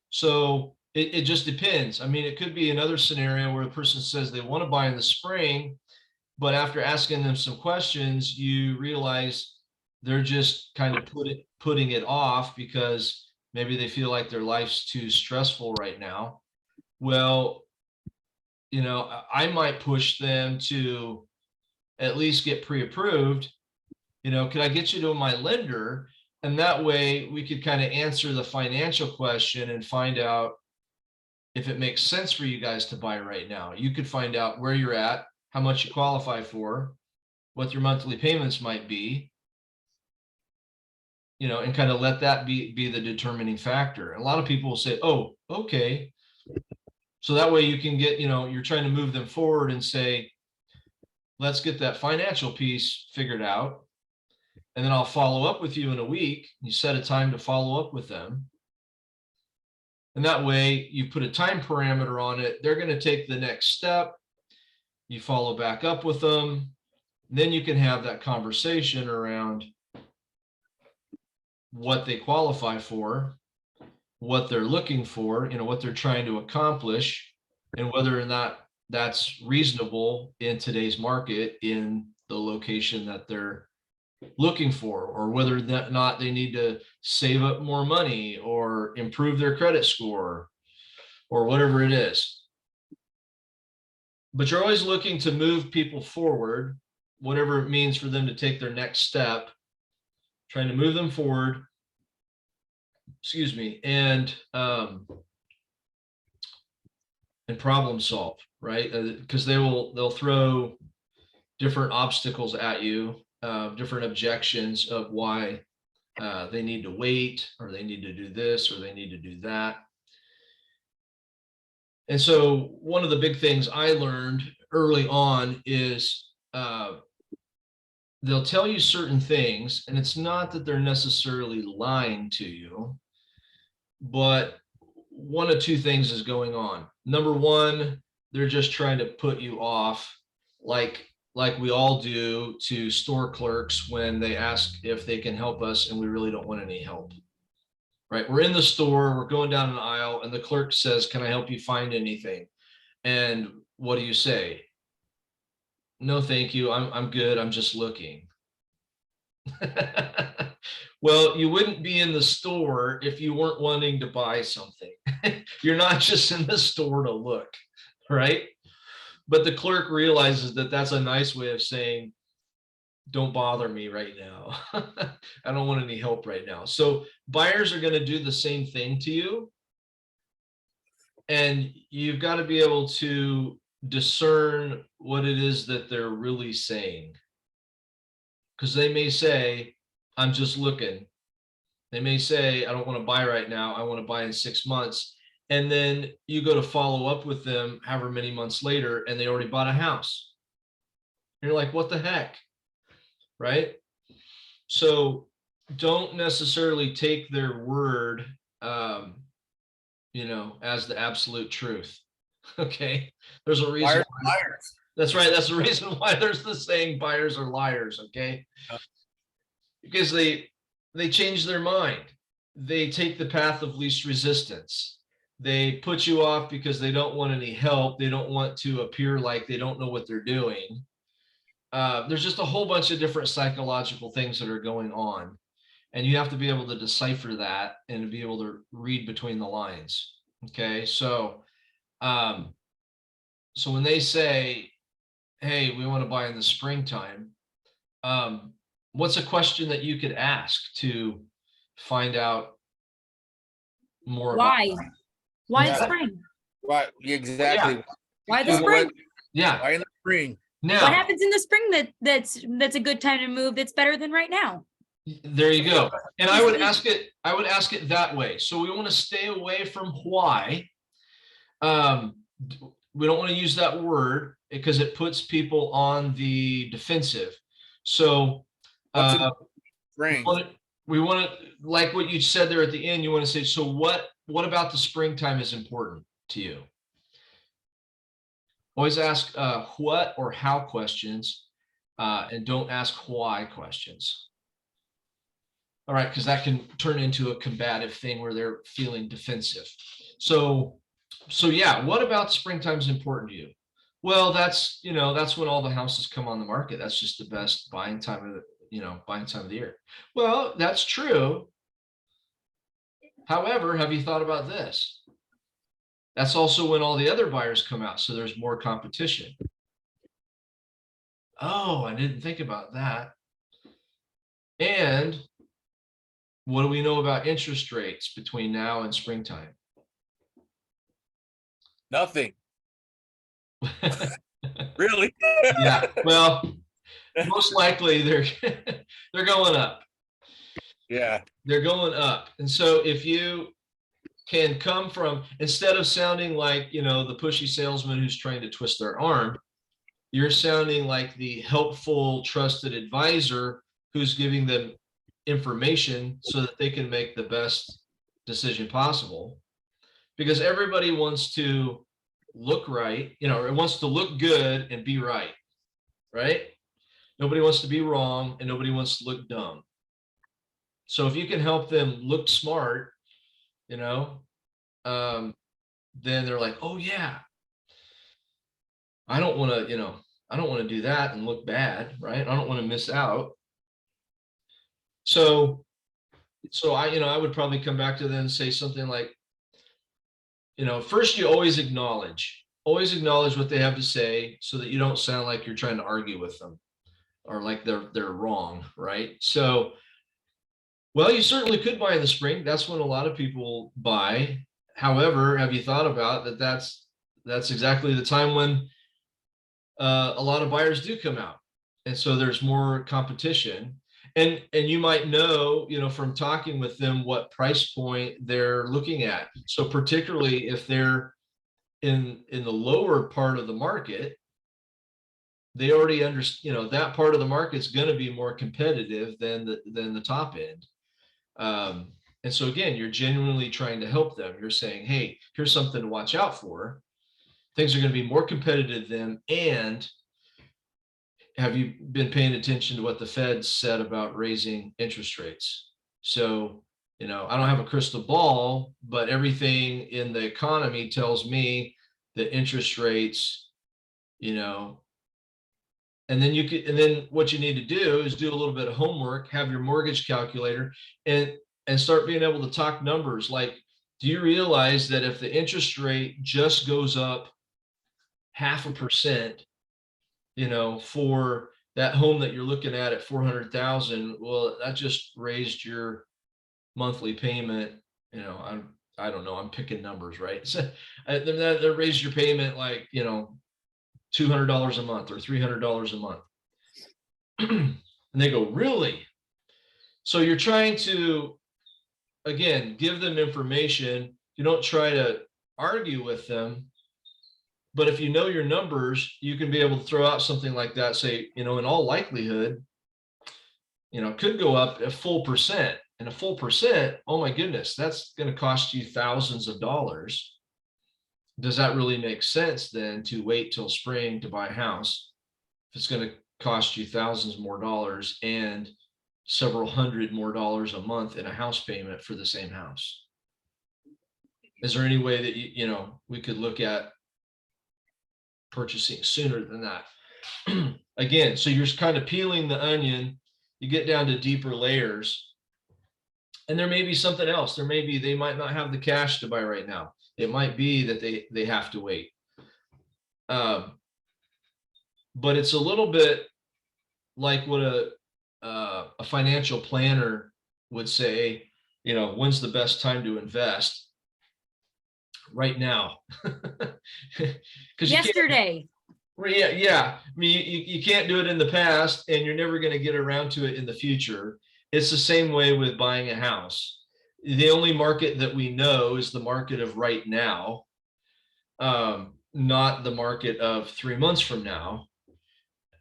I: So it just depends. I mean, it could be another scenario where a person says they want to buy in the spring, but after asking them some questions, you realize they're just kind of putting it off because maybe they feel like their life's too stressful right now. Well, I might push them to at least get pre-approved. You know, can I get you to my lender? And that way we could kind of answer the financial question and find out if it makes sense for you guys to buy right now. You could find out where you're at, how much you qualify for, what your monthly payments might be, you know, and kind of let that be the determining factor. A lot of people will say, oh, okay. So that way you can get, you know, you're trying to move them forward and say, let's get that financial piece figured out. And then I'll follow up with you in a week. You set a time to follow up with them. And that way you put a time parameter on it. They're going to take the next step. You follow back up with them. Then you can have that conversation around what they qualify for, what they're looking for, you know, what they're trying to accomplish, and whether or not that's reasonable in today's market in the location that they're looking for, or whether or not they need to save up more money or improve their credit score or whatever it is. But you're always looking to move people forward, whatever it means for them to take their next step, trying to move them forward, excuse me, and problem solve, right? Because they'll throw different obstacles at you, different objections of why they need to wait, or they need to do this, or they need to do that. And so one of the big things I learned early on is they'll tell you certain things, and it's not that they're necessarily lying to you, but one of two things is going on. Number one, they're just trying to put you off, like we all do to store clerks when they ask if they can help us and we really don't want any help, right? We're in the store, we're going down an aisle, and the clerk says, can I help you find anything? And what do you say? No, thank you. I'm good. I'm just looking. Well, you wouldn't be in the store if you weren't wanting to buy something. You're not just in the store to look, right? But the clerk realizes that that's a nice way of saying, don't bother me right now. I don't want any help right now. So buyers are going to do the same thing to you. And you've got to be able to discern what it is that they're really saying. Because they may say, I'm just looking. They may say, I don't want to buy right now. I want to buy in 6 months. And then you go to follow up with them however many months later, and they already bought a house. And you're like, what the heck? Right? So don't necessarily take their word, you know, as the absolute truth. Okay. There's a reason.
D: Liars.
I: That's right. That's the reason why there's the saying buyers are liars. Okay. Because they change their mind. They take the path of least resistance. They put you off because they don't want any help. They don't want to appear like they don't know what they're doing. There's just a whole bunch of different psychological things that are going on. And you have to be able to decipher that and to be able to read between the lines. Okay. So, so when they say, hey, we want to buy in the springtime, what's a question that you could ask to find out more
J: Why?
I: about that?
J: Why
D: Yeah.
J: the spring?
D: Right, exactly.
J: Why the
D: Yeah,
J: spring?
I: Yeah.
D: Why in the spring?
J: What
I: Now,
J: happens in the spring that's a good time to move that's better than right now?
I: there you go. And I would ask it that way. So we want to stay away from why. We don't want to use that word because it puts people on the defensive. So
D: What's in the spring?
I: we want to, like what you said there at the end, you want to say, so what about the springtime is important to you? Always ask what or how questions, and don't ask why questions. All right, because that can turn into a combative thing where they're feeling defensive. So yeah, what about springtime is important to you? Well, that's when all the houses come on the market. That's just the best buying time of the year. Well, that's true. However, have you thought about this? That's also when all the other buyers come out, so there's more competition. Oh, I didn't think about that. And what do we know about interest rates between now and springtime?
D: Nothing. Really?
I: Yeah, well, most likely they're they're going up.
D: Yeah.
I: They're going up. And so if you can come from, instead of sounding like, you know, the pushy salesman who's trying to twist their arm, you're sounding like the helpful, trusted advisor who's giving them information so that they can make the best decision possible. Because everybody wants to look right, you know, it wants to look good and be right, right? Nobody wants to be wrong and nobody wants to look dumb. So if you can help them look smart, you know, then they're like, oh yeah, I don't want to, you know, I don't want to do that and look bad, right? I don't want to miss out. So I, you know, I would probably come back to them and say something like, you know, first you always acknowledge what they have to say so that you don't sound like you're trying to argue with them or like they're wrong, right? So, well, you certainly could buy in the spring. That's when a lot of people buy. However, have you thought about that? That's exactly the time when a lot of buyers do come out, and so there's more competition. And you might know, you know, from talking with them what price point they're looking at. So particularly if they're in the lower part of the market, they already understand, you know, that part of the market is going to be more competitive than the top end. And so again, you're genuinely trying to help them. You're saying, hey, here's something to watch out for. Things are going to be more competitive then. And have you been paying attention to what the Fed said about raising interest rates? So, you know, I don't have a crystal ball, but everything in the economy tells me that interest rates, you know, and then what you need to do is do a little bit of homework, have your mortgage calculator and start being able to talk numbers. Like, do you realize that if the interest rate just goes up 0.5%, you know, for that home that you're looking at 400,000, well, that just raised your monthly payment. You know, I don't know, I'm picking numbers, right? So that raised your payment like, you know, $200 a month or $300 a month. And they go, really? So you're trying to, again, give them information. You don't try to argue with them. But if you know your numbers, you can be able to throw out something like that, say, you know, in all likelihood, you know, it could go up a full percent. And a full percent, oh my goodness, that's going to cost you thousands of dollars. Does that really make sense then to wait till spring to buy a house if it's going to cost you thousands more dollars and several hundred more dollars a month in a house payment for the same house? Is there any way that you know, we could look at purchasing sooner than that? Again, so you're kind of peeling the onion, you get down to deeper layers, and there may be something else. There may be, they might not have the cash to buy right now. It might be that they have to wait. But it's a little bit like what a financial planner would say, you know, when's the best time to invest? Right now. Because
J: Yesterday.
I: yeah. I mean, you can't do it in the past, and you're never going to get around to it in the future. It's the same way with buying a house. The only market that we know is the market of right now, not the market of 3 months from now.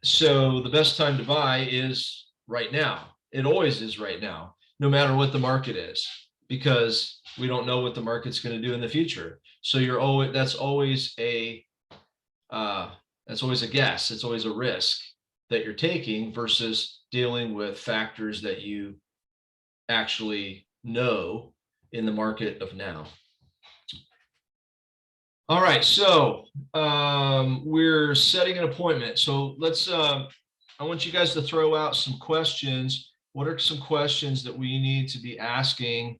I: So the best time to buy is right now. It always is right now, no matter what the market is, because we don't know what the market's going to do in the future. So that's always a guess. It's always a risk that you're taking versus dealing with factors that you actually know in the market of now. All right, so we're setting an appointment. So let's, I want you guys to throw out some questions. What are some questions that we need to be asking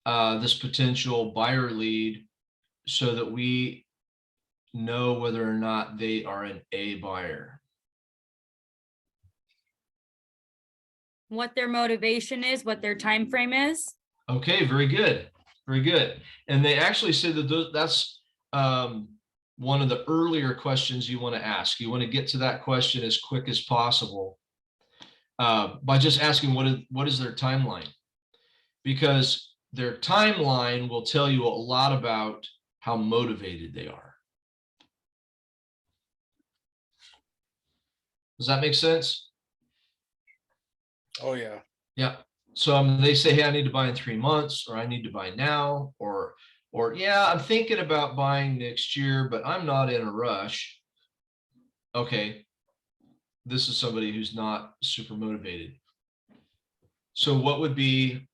I: this potential buyer lead so that we know whether or not they are an A buyer?
J: what their motivation is, what their time frame is.
I: Okay, very good. Very good. And they actually said that that's one of the earlier questions you want to ask. You want to get to that question as quick as possible by just asking what is their timeline? Because their timeline will tell you a lot about how motivated they are. Does that make sense?
D: Oh, yeah.
I: Yeah. So they say, hey, I need to buy in 3 months, or I need to buy now, or yeah, I'm thinking about buying next year, but I'm not in a rush. Okay. This is somebody who's not super motivated. So what could be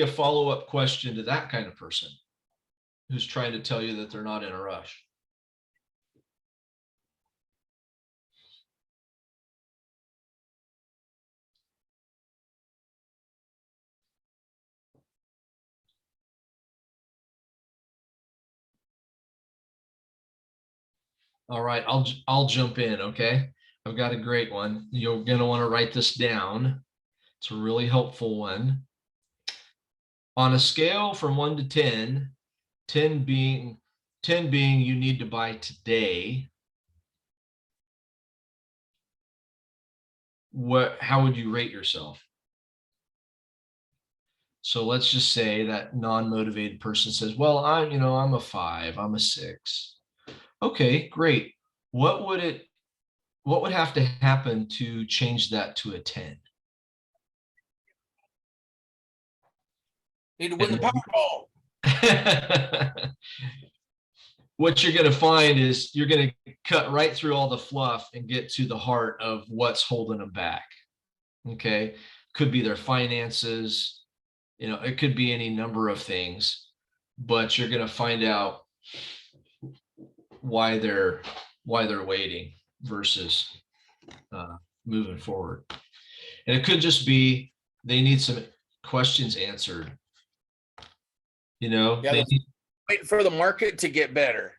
I: a follow-up question to that kind of person who's trying to tell you that they're not in a rush? All right, I'll jump in, okay? I've got a great one. You're gonna want to write this down. It's a really helpful one. On a scale from 1 to 10, 10 being you need to buy today, how would you rate yourself? So let's just say that non-motivated person says, well, I'm a 5, I'm a 6. Okay, great. What would have to happen to change that to a 10?
D: Need to win the Powerball.
I: What you're going to find is you're going to cut right through all the fluff and get to the heart of what's holding them back. Okay. Could be their finances. It could be any number of things, but you're going to find out why they're waiting versus moving forward. And it could just be they need some questions answered.
D: Yeah,
I: they need,
D: waiting for the market to get better.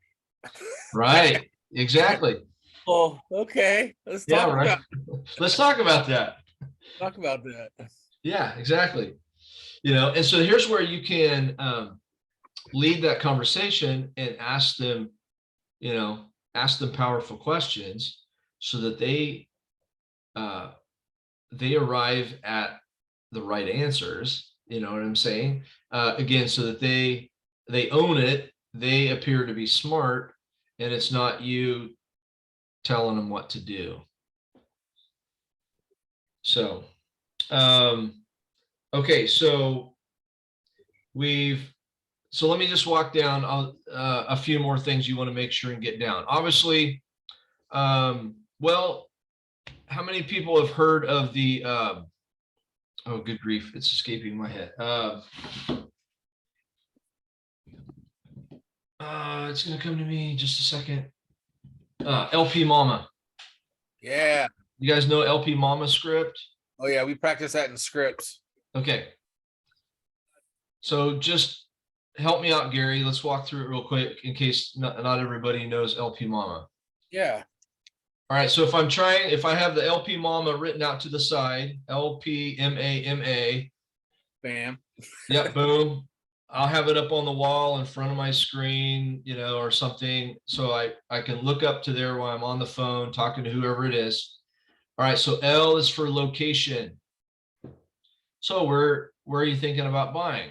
I: right. Exactly.
D: Oh, okay. Let's talk about
I: Let's talk about that.
D: Talk about that.
I: Yeah, exactly. And so here's where you can lead that conversation and ask them powerful questions so that they arrive at the right answers. You know what I'm saying? Again, so that they own it, they appear to be smart, and it's not you telling them what to do. So, okay, so let me just walk down a few more things you want to make sure and get down. Obviously, well, how many people have heard of the, oh, good grief, it's escaping my head. It's going to come to me just a second. LP Mama.
D: Yeah.
I: You guys know LP Mama script?
D: Oh, yeah. We practice that in scripts.
I: Okay. So just help me out, Gary. Let's walk through it real quick in case not everybody knows LP Mama.
D: Yeah.
I: All right. So if I have the LP Mama written out to the side, LPMAMA.
D: Bam.
I: Yep. Boom. I'll have it up on the wall in front of my screen, or something. So I can look up to there while I'm on the phone talking to whoever it is. All right. So L is for location. So where are you thinking about buying?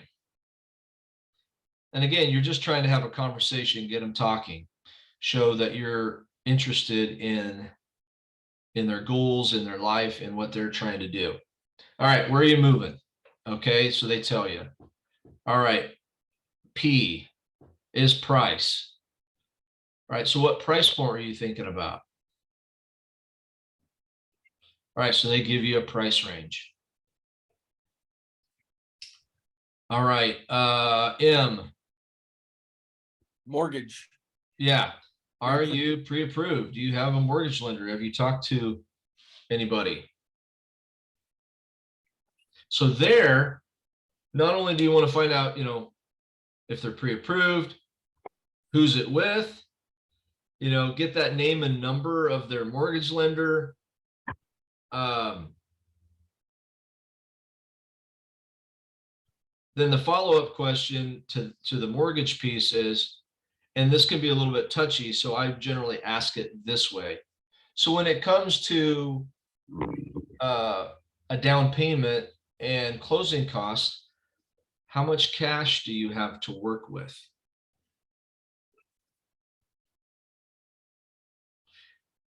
I: And again, you're just trying to have a conversation, get them talking, show that you're interested in their goals, in their life, and what they're trying to do. All right, where are you moving? Okay, so they tell you. All right, P is price. All right, so what price point are you thinking about? All right, so they give you a price range. All right, M.
D: Mortgage.
I: Yeah. Are you pre-approved? Do you have a mortgage lender? Have you talked to anybody? So there, not only do you want to find out, if they're pre-approved, who's it with, get that name and number of their mortgage lender. then the follow-up question to the mortgage piece is, and this can be a little bit touchy, so I generally ask it this way. So when it comes to a down payment and closing costs, how much cash do you have to work with?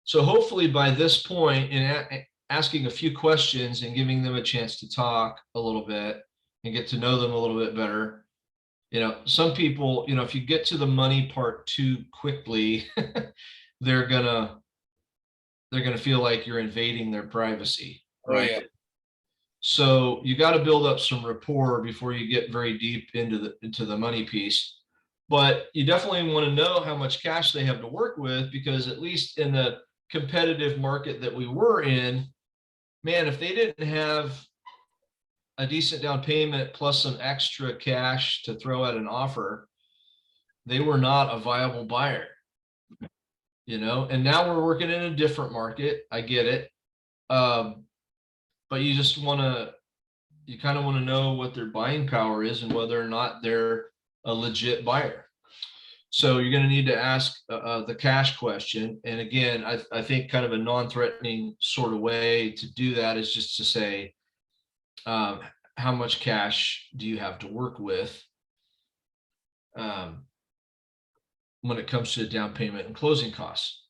I: So hopefully by this point, in asking a few questions and giving them a chance to talk a little bit and get to know them a little bit better, some people, if you get to the money part too quickly, they're gonna feel like you're invading their privacy, right?
D: yeah.
I: So you got to build up some rapport before you get very deep into the money piece. But you definitely want to know how much cash they have to work with, because at least in the competitive market that we were in, man, if they didn't have a decent down payment plus some extra cash to throw at an offer, they were not a viable buyer. And now we're working in a different market. I get it. But you kind of want to know what their buying power is and whether or not they're a legit buyer. So you're going to need to ask the cash question. And again, I think kind of a non-threatening sort of way to do that is just to say, how much cash do you have to work with when it comes to down payment and closing costs?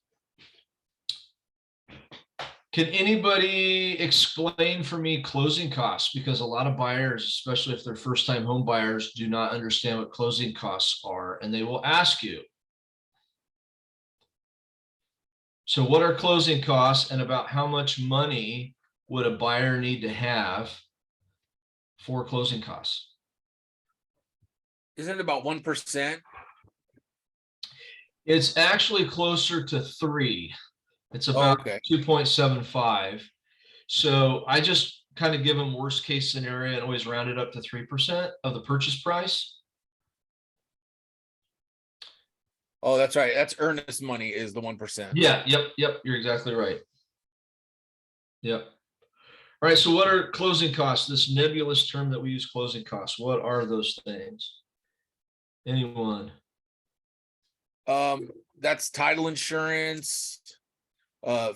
I: Can anybody explain for me closing costs? Because a lot of buyers, especially if they're first-time home buyers, do not understand what closing costs are, and they will ask you. So what are closing costs, and about how much money would a buyer need to have for closing costs?
D: Isn't it about 1%?
I: It's actually closer to 3. It's about 2.75. So I just kind of give them worst case scenario and always round it up to 3% of the purchase price.
D: Oh, that's right. That's earnest money is the 1%.
I: Yeah. Yep. You're exactly right. Yep. All right. So what are closing costs? This nebulous term that we use, closing costs. What are those things? Anyone?
D: That's title insurance,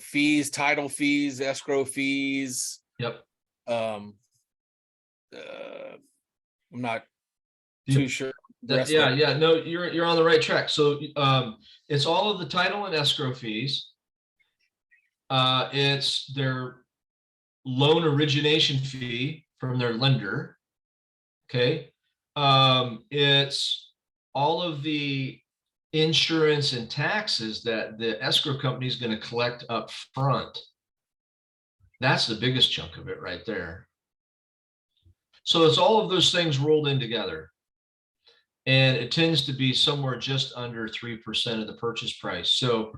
D: fees, title fees, escrow fees.
I: Yep.
D: I'm not too sure.
I: Yeah. No, you're on the right track. So it's all of the title and escrow fees. It's their loan origination fee from their lender. Okay. It's all of the insurance and taxes that the escrow company is going to collect up front. That's the biggest chunk of it right there. So it's all of those things rolled in together. And it tends to be somewhere just under 3% of the purchase price. So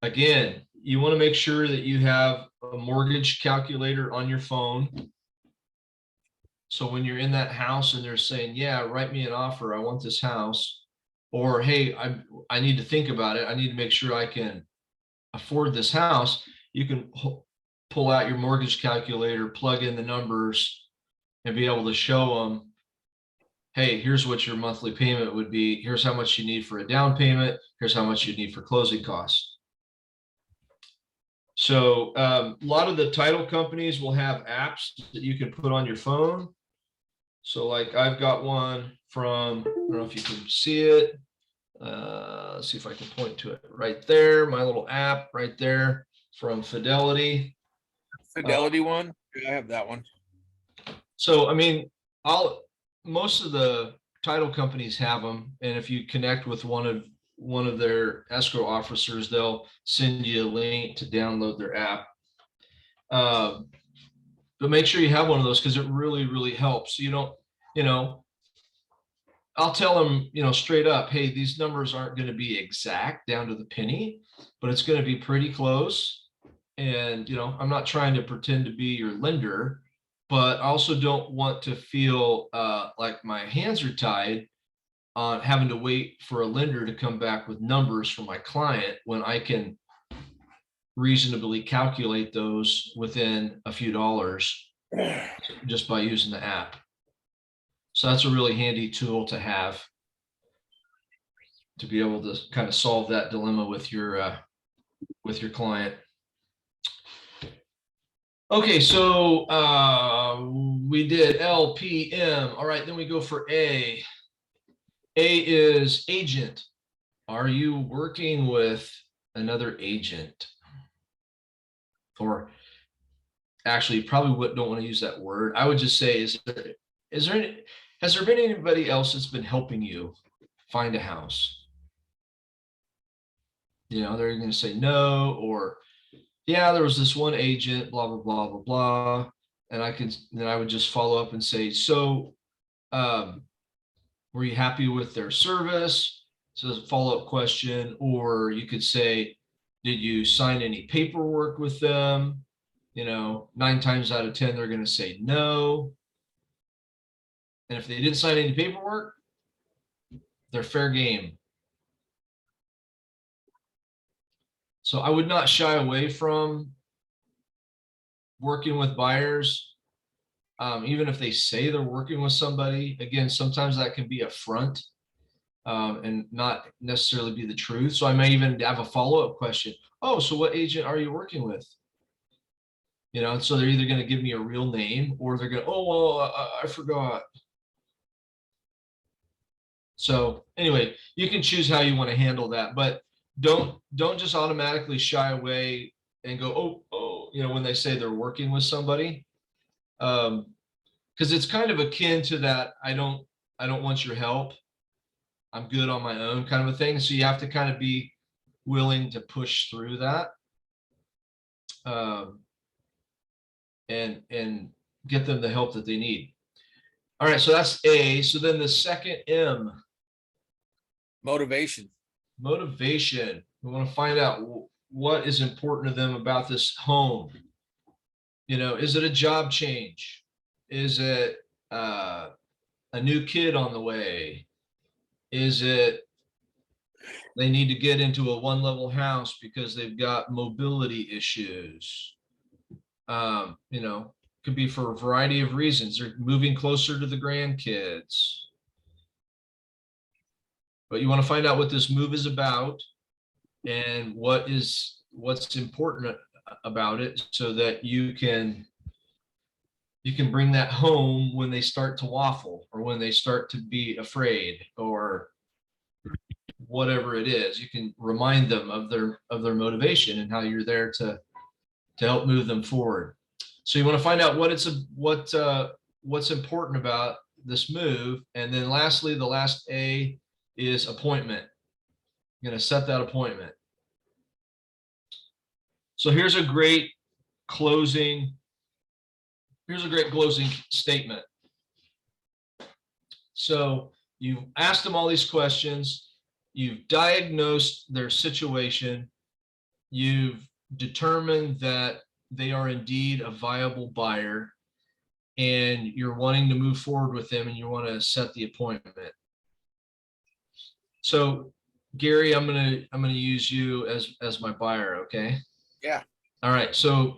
I: again, you want to make sure that you have a mortgage calculator on your phone. So when you're in that house and they're saying, yeah, write me an offer, I want this house. Or, hey, I need to think about it. I need to make sure I can afford this house. You can pull out your mortgage calculator, plug in the numbers, and be able to show them, hey, here's what your monthly payment would be. Here's how much you need for a down payment. Here's how much you need for closing costs. So a lot of the title companies will have apps that you can put on your phone. So like I've got one from, I don't know if you can see it. Let's see if I can point to it right there. My little app right there from Fidelity.
D: Fidelity one? Yeah, I have that one.
I: So, I mean, most of the title companies have them. And if you connect with one of their escrow officers, they'll send you a link to download their app. But make sure you have one of those because it really, really helps. You don't, I'll tell them, straight up, hey, these numbers aren't going to be exact down to the penny, but it's going to be pretty close. And, I'm not trying to pretend to be your lender, but I also don't want to feel like my hands are tied on having to wait for a lender to come back with numbers for my client when I can reasonably calculate those within a few dollars just by using the app. So that's a really handy tool to have to be able to kind of solve that dilemma with your client. Okay, so we did L, P, M. All right, then we go for A. A is agent. Are you working with another agent? Or actually, you probably don't want to use that word. I would just say, has there been anybody else that's been helping you find a house? You know, they're going to say no, or yeah, there was this one agent, blah, blah, blah, blah, blah. And then I would just follow up and say, so were you happy with their service? So it's a follow-up question. Or you could say, did you sign any paperwork with them? You know, 9 times out of 10, they're going to say no. And if they didn't sign any paperwork, they're fair game. So I would not shy away from working with buyers, even if they say they're working with somebody. Again, sometimes that can be a front and not necessarily be the truth. So I may even have a follow-up question. Oh, so what agent are you working with? You know, so they're either going to give me a real name, or they're going to, oh, well, I forgot. So anyway, you can choose how you want to handle that, but don't just automatically shy away and go, oh, you know, when they say they're working with somebody, because it's kind of akin to that, I don't want your help, I'm good on my own kind of a thing. So you have to kind of be willing to push through that and get them the help that they need. All right, so that's A. So then the second M.
D: Motivation.
I: Motivation. We want to find out what is important to them about this home. You know, is it a job change? Is it a new kid on the way? Is it they need to get into a 1-level house because they've got mobility issues? You know, could be for a variety of reasons. They're moving closer to the grandkids. But you want to find out what this move is about and what's important about it, so that you can bring that home when they start to waffle, or when they start to be afraid, or whatever it is. You can remind them of their motivation and how you're there to help move them forward. So you want to find out what's important about this move. And then lastly, the last A is appointment. You're going to set that appointment. So here's a great closing statement. So you've asked them all these questions, you've diagnosed their situation, you've determined that they are indeed a viable buyer, and you're wanting to move forward with them, and you want to set the appointment. So Gary, I'm gonna use you as my buyer, okay?
D: Yeah.
I: All right. So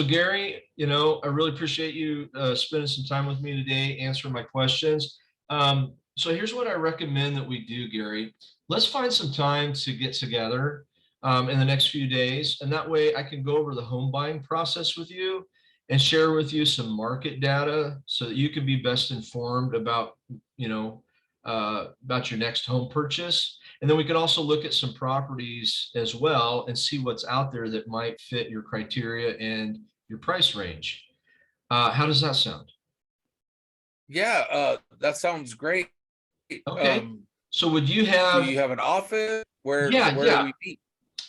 I: Gary, you know, I really appreciate you spending some time with me today, answering my questions. So here's what I recommend that we do, Gary. Let's find some time to get together in the next few days, and that way I can go over the home buying process with you and share with you some market data, so that you can be best informed about, you know, about your next home purchase. And then we can also look at some properties as well and see what's out there that might fit your criteria and your price range. How does that sound?
D: Yeah, that sounds great.
I: Okay. So would you
D: Do
I: have?
D: you have an office? Where do we meet?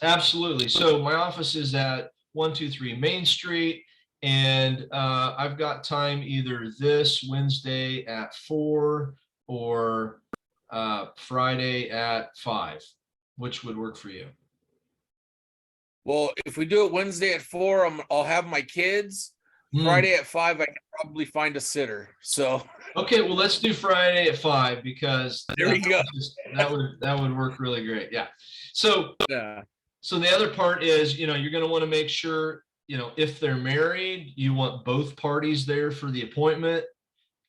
I: Absolutely. So my office is at 123 Main Street, and I've got time either this Wednesday at 4 or Friday at 5, which would work for you.
D: Well, if we do it Wednesday at 4, I'll have my kids. Friday at 5, I can probably find a sitter. So
I: okay, well, let's do Friday at 5, because
D: there we go.
I: that would work really great. Yeah. So
D: Yeah.
I: So the other part is, you know, you're going to want to make sure, you know, if they're married, you want both parties there for the appointment.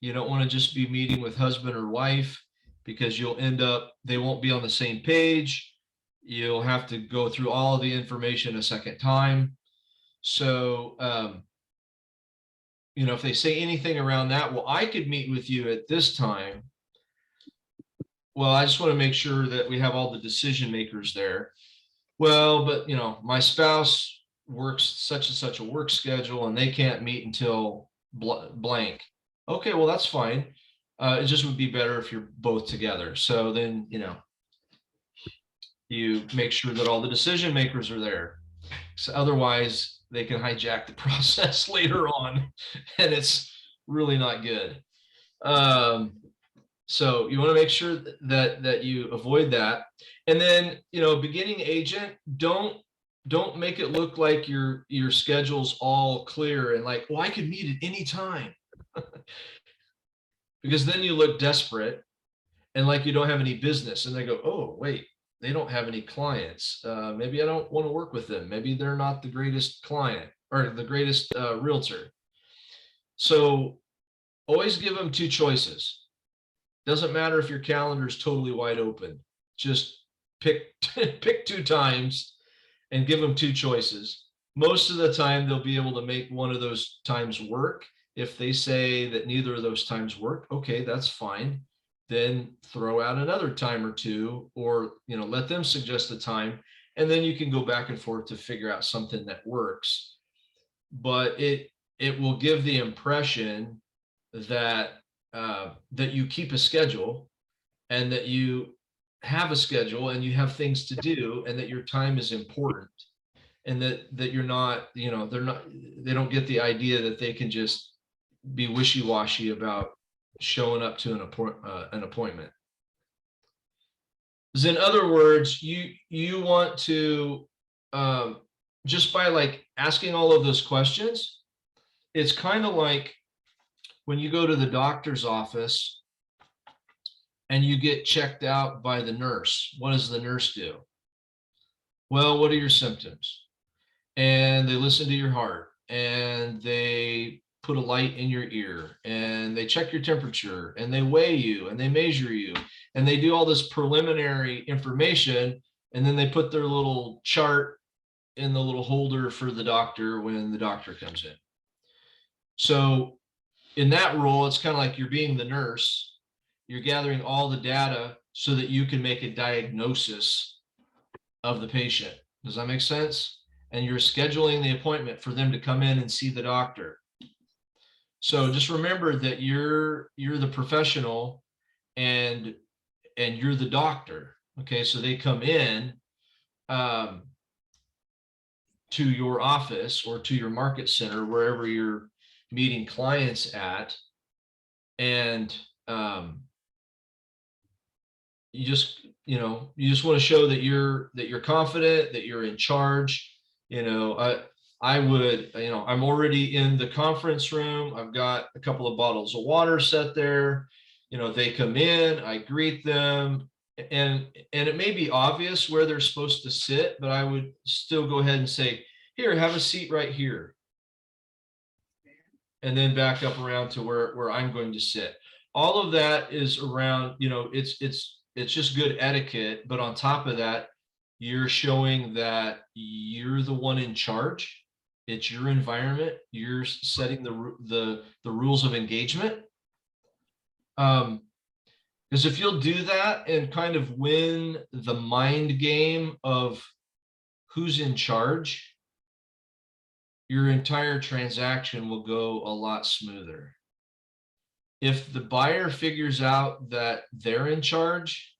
I: You don't want to just be meeting with husband or wife, because you'll end up, they won't be on the same page. You'll have to go through all of the information a second time. So, you know, if they say anything around that, well, I could meet with you at this time. Well, I just want to make sure that we have all the decision makers there. Well, but you know, my spouse works such and such a work schedule and they can't meet until blank. Okay, well, that's fine. It just would be better if you're both together. So then, you know, you make sure that all the decision makers are there. So otherwise they can hijack the process later on, and it's really not good. So you want to make sure that you avoid that. And then, you know, beginning agent, don't make it look like your schedule's all clear and like, well, I could meet at any time. Because then you look desperate and like you don't have any business, and they go, oh, wait, they don't have any clients. Maybe I don't want to work with them. Maybe they're not the greatest client or the greatest realtor. So always give them two choices. Doesn't matter if your calendar is totally wide open. Just pick two times and give them two choices. Most of the time, they'll be able to make one of those times work. If they say that neither of those times work, okay, that's fine. Then throw out another time or two, or, you know, let them suggest a time, and then you can go back and forth to figure out something that works. But it will give the impression that that you keep a schedule, and that you have a schedule, and you have things to do, and that your time is important, and that you're not, you know, they don't get the idea that they can just be wishy-washy about showing up to an appointment. So in other words, you want to just by like asking all of those questions, it's kind of like when you go to the doctor's office and you get checked out by the nurse. What does the nurse do? Well, what are your symptoms? And they listen to your heart, and they put a light in your ear, and they check your temperature, and they weigh you, and they measure you, and they do all this preliminary information, and then they put their little chart in the little holder for the doctor when the doctor comes in. So in that role, it's kind of like you're being the nurse. You're gathering all the data so that you can make a diagnosis of the patient. Does that make sense? And you're scheduling the appointment for them to come in and see the doctor. So just remember that you're the professional and you're the doctor. Okay, so they come in to your office or to your market center, wherever you're meeting clients at, and you just want to show that you're confident, that you're in charge. I would, I'm already in the conference room. I've got a couple of bottles of water set there. They come in, I greet them, and it may be obvious where they're supposed to sit, but I would still go ahead and say, here, have a seat right here. And then back up around to where I'm going to sit. All of that is around, it's just good etiquette. But on top of that, you're showing that you're the one in charge. It's your environment. You're setting the rules of engagement. Because if you'll do that and kind of win the mind game of who's in charge, your entire transaction will go a lot smoother. If the buyer figures out that they're in charge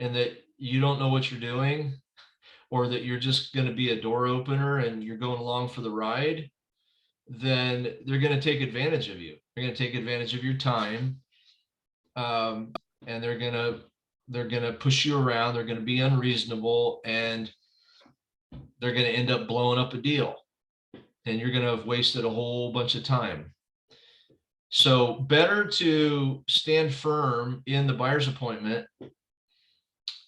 I: and that you don't know what you're doing, or that you're just going to be a door opener and you're going along for the ride, then they're going to take advantage of you. They're going to take advantage of your time, and they're going to push you around. They're going to be unreasonable, and they're going to end up blowing up a deal. And you're going to have wasted a whole bunch of time. So better to stand firm in the buyer's appointment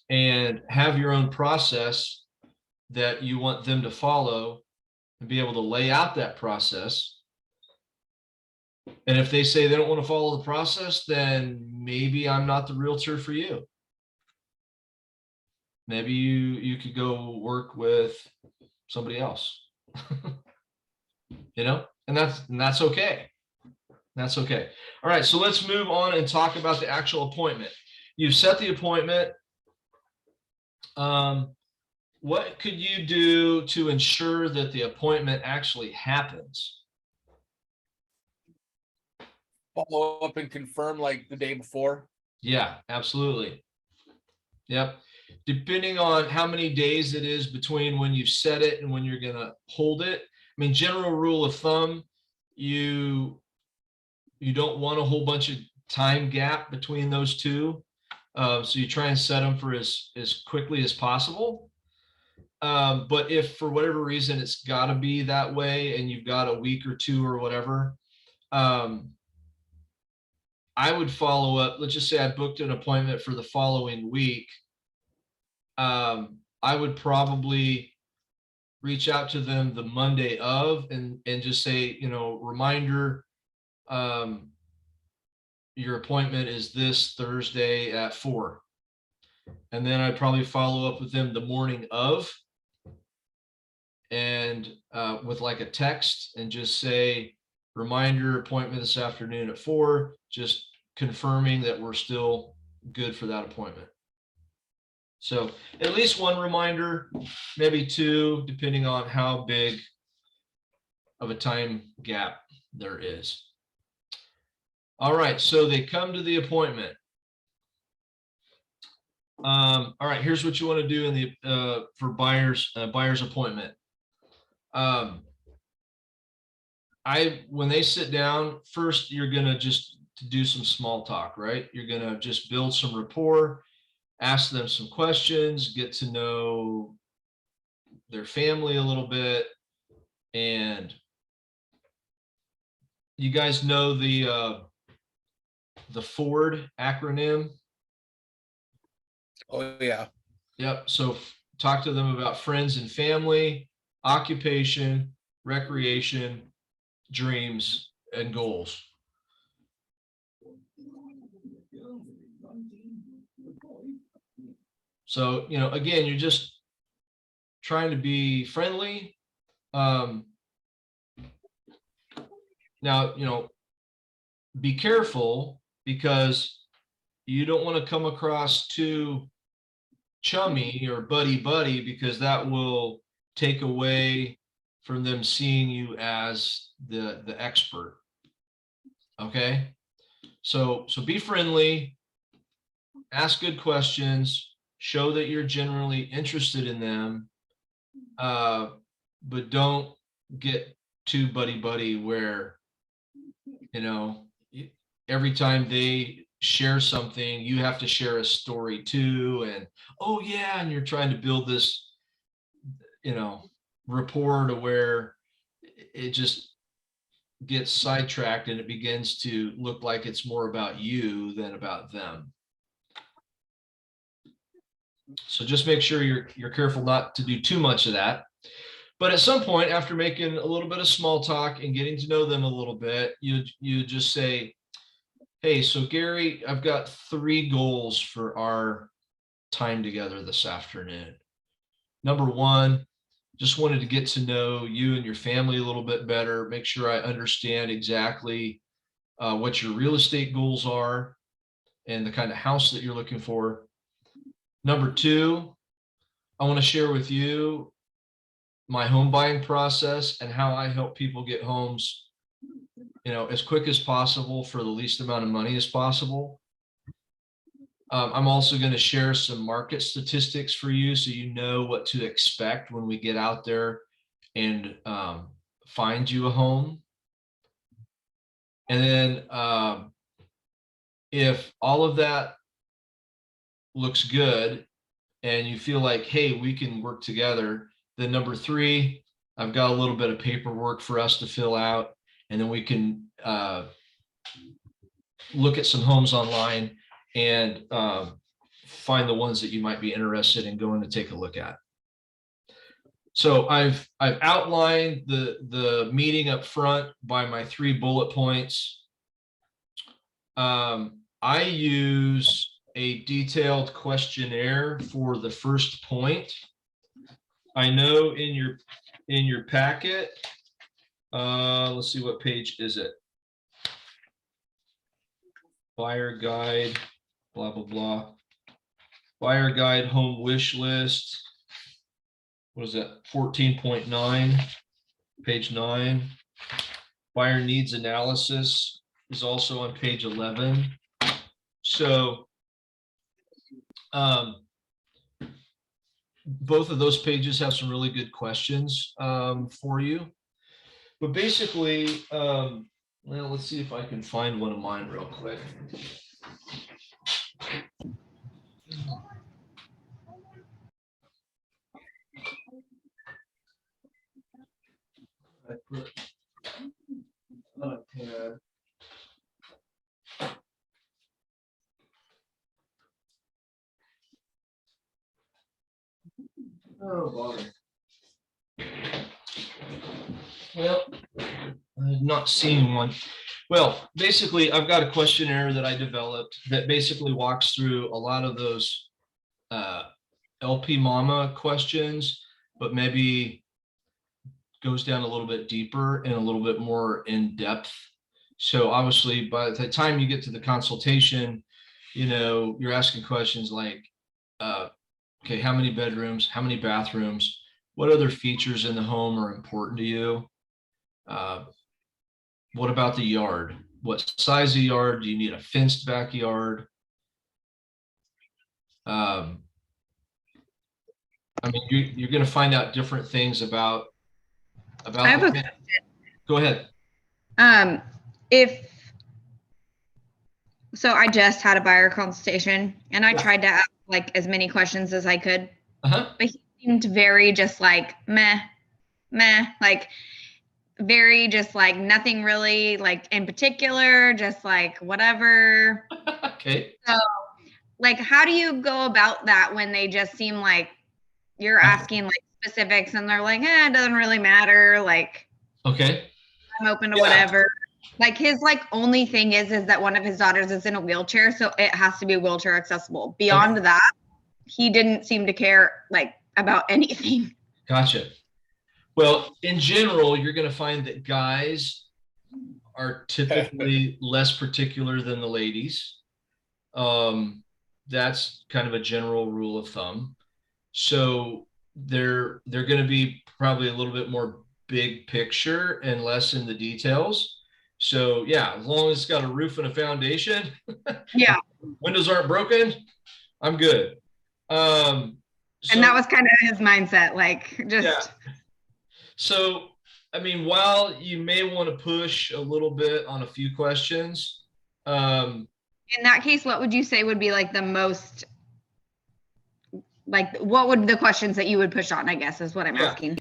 I: and have your own process that you want them to follow, and be able to lay out that process, And if they say they don't want to follow the process, then maybe I'm not the realtor for you. Maybe you could go work with somebody else. You know, and that's okay. That's okay. All right, so let's move on and talk about the actual appointment. You've set the appointment. What could you do to ensure that the appointment actually happens?
D: Follow up and confirm like the day before.
I: Yeah, absolutely. Yep. Depending on how many days it is between when you've set it and when you're going to hold it. I mean, general rule of thumb, you don't want a whole bunch of time gap between those two. So you try and set them for as quickly as possible. But if for whatever reason it's got to be that way and you've got a week or two or whatever, I would follow up. Let's just say I booked an appointment for the following week. I would probably reach out to them the Monday of and just say, you know, reminder, your appointment is this Thursday at 4. And then I'd probably follow up with them the morning of and with like a text and just say, reminder, appointment this afternoon at 4, just confirming that we're still good for that appointment. So at least one reminder, maybe 2, depending on how big of a time gap there is. All right, so they come to the appointment. All right, here's what you want to do in the for buyer's appointment. When they sit down, first you're gonna just do some small talk, right? You're gonna just build some rapport, ask them some questions, get to know their family a little bit, and you guys know the FORD acronym.
D: Oh yeah.
I: Yep. So talk to them about friends and family, occupation, recreation, dreams, and goals. So, you know, again, you're just trying to be friendly. Now, you know, be careful because you don't want to come across too chummy or buddy because that will take away from them seeing you as the expert. Okay, so be friendly, ask good questions, show that you're generally interested in them, but don't get too buddy where, you know, every time they share something, you have to share a story too. And, oh yeah, and you're trying to build this, you know, rapport to where it just gets sidetracked and it begins to look like it's more about you than about them. So just make sure you're careful not to do too much of that. But at some point, after making a little bit of small talk and getting to know them a little bit, you just say, hey, so Gary, I've got 3 goals for our time together this afternoon. Number 1, just wanted to get to know you and your family a little bit better, make sure I understand exactly what your real estate goals are and the kind of house that you're looking for. Number 2, I want to share with you my home buying process and how I help people get homes, you know, as quick as possible for the least amount of money as possible. I'm also going to share some market statistics for you so you know what to expect when we get out there and find you a home. And then if all of that looks good and you feel like, hey, we can work together, then number 3, I've got a little bit of paperwork for us to fill out, and then we can look at some homes online and find the ones that you might be interested in going to take a look at. So I've outlined the meeting up front by my 3 bullet points. I use a detailed questionnaire for the first point. I know in your packet, let's see, what page is it? Buyer guide, blah, blah, blah. Buyer guide, home wish list. What is that? 14.9, page 9. Buyer needs analysis is also on page 11. So both of those pages have some really good questions for you. But basically, well, let's see if I can find one of mine real quick. I put on a pad. Oh, bother. Well, I've not seen one. Well, basically, I've got a questionnaire that I developed that basically walks through a lot of those LP Mama questions, but maybe goes down a little bit deeper and a little bit more in depth. So obviously, by the time you get to the consultation, you know, you're asking questions like, okay, how many bedrooms, how many bathrooms, what other features in the home are important to you? What about the yard? What size of yard? Do you need a fenced backyard? I mean, you're going to find out different things about
H: I have a question.
I: Go ahead.
H: So I just had a buyer consultation and I tried to ask like as many questions as I could, but he seemed very just like meh, like very just like nothing really like in particular, just like whatever.
I: Okay.
H: So like, how do you go about that when they just seem like you're asking like specifics and they're like, it doesn't really matter. Like,
I: okay,
H: I'm open to whatever. Like his like only thing is that one of his daughters is in a wheelchair, so it has to be wheelchair accessible. Beyond that, he didn't seem to care like about anything.
I: Gotcha. Well, in general, you're going to find that guys are typically less particular than the ladies. That's kind of a general rule of thumb. So they're going to be probably a little bit more big picture and less in the details. So yeah, as long as it's got a roof and a foundation,
H: yeah,
I: windows aren't broken, I'm good.
H: And that was kind of his mindset, like just.
I: Yeah. So, I mean, while you may want to push a little bit on a few questions.
H: In that case, what would you say would be like the most, like, what would the questions that you would push on, I guess, is what I'm asking.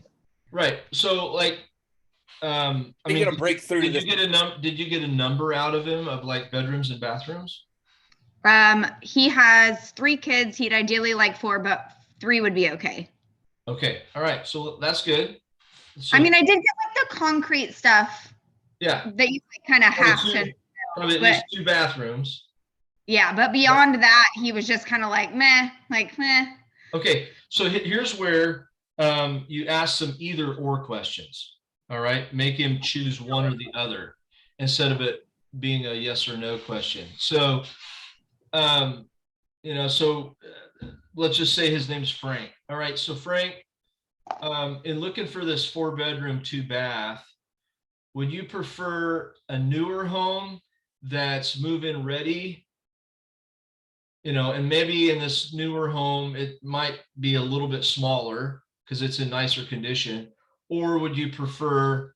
I: Right. So like, I mean,
D: gonna break through
I: did you get a number out of him of like bedrooms and bathrooms?
H: He has 3 kids. He'd ideally like 4, but 3 would be okay.
I: Okay. All right. So that's good. So,
H: I mean, I did get like the concrete stuff.
I: Yeah.
H: That you like, kind of have to.
I: Probably at least 2 bathrooms.
H: Yeah, but beyond that, he was just kind of like meh, like meh.
I: Okay. So here's where you ask some either or questions. All right. Make him choose one or the other instead of it being a yes or no question. So, you know, so let's just say his name's Frank. All right. So Frank, in looking for this 4-bedroom, 2-bath, would you prefer a newer home that's move-in ready? You know, and maybe in this newer home, it might be a little bit smaller because it's in nicer condition. Or would you prefer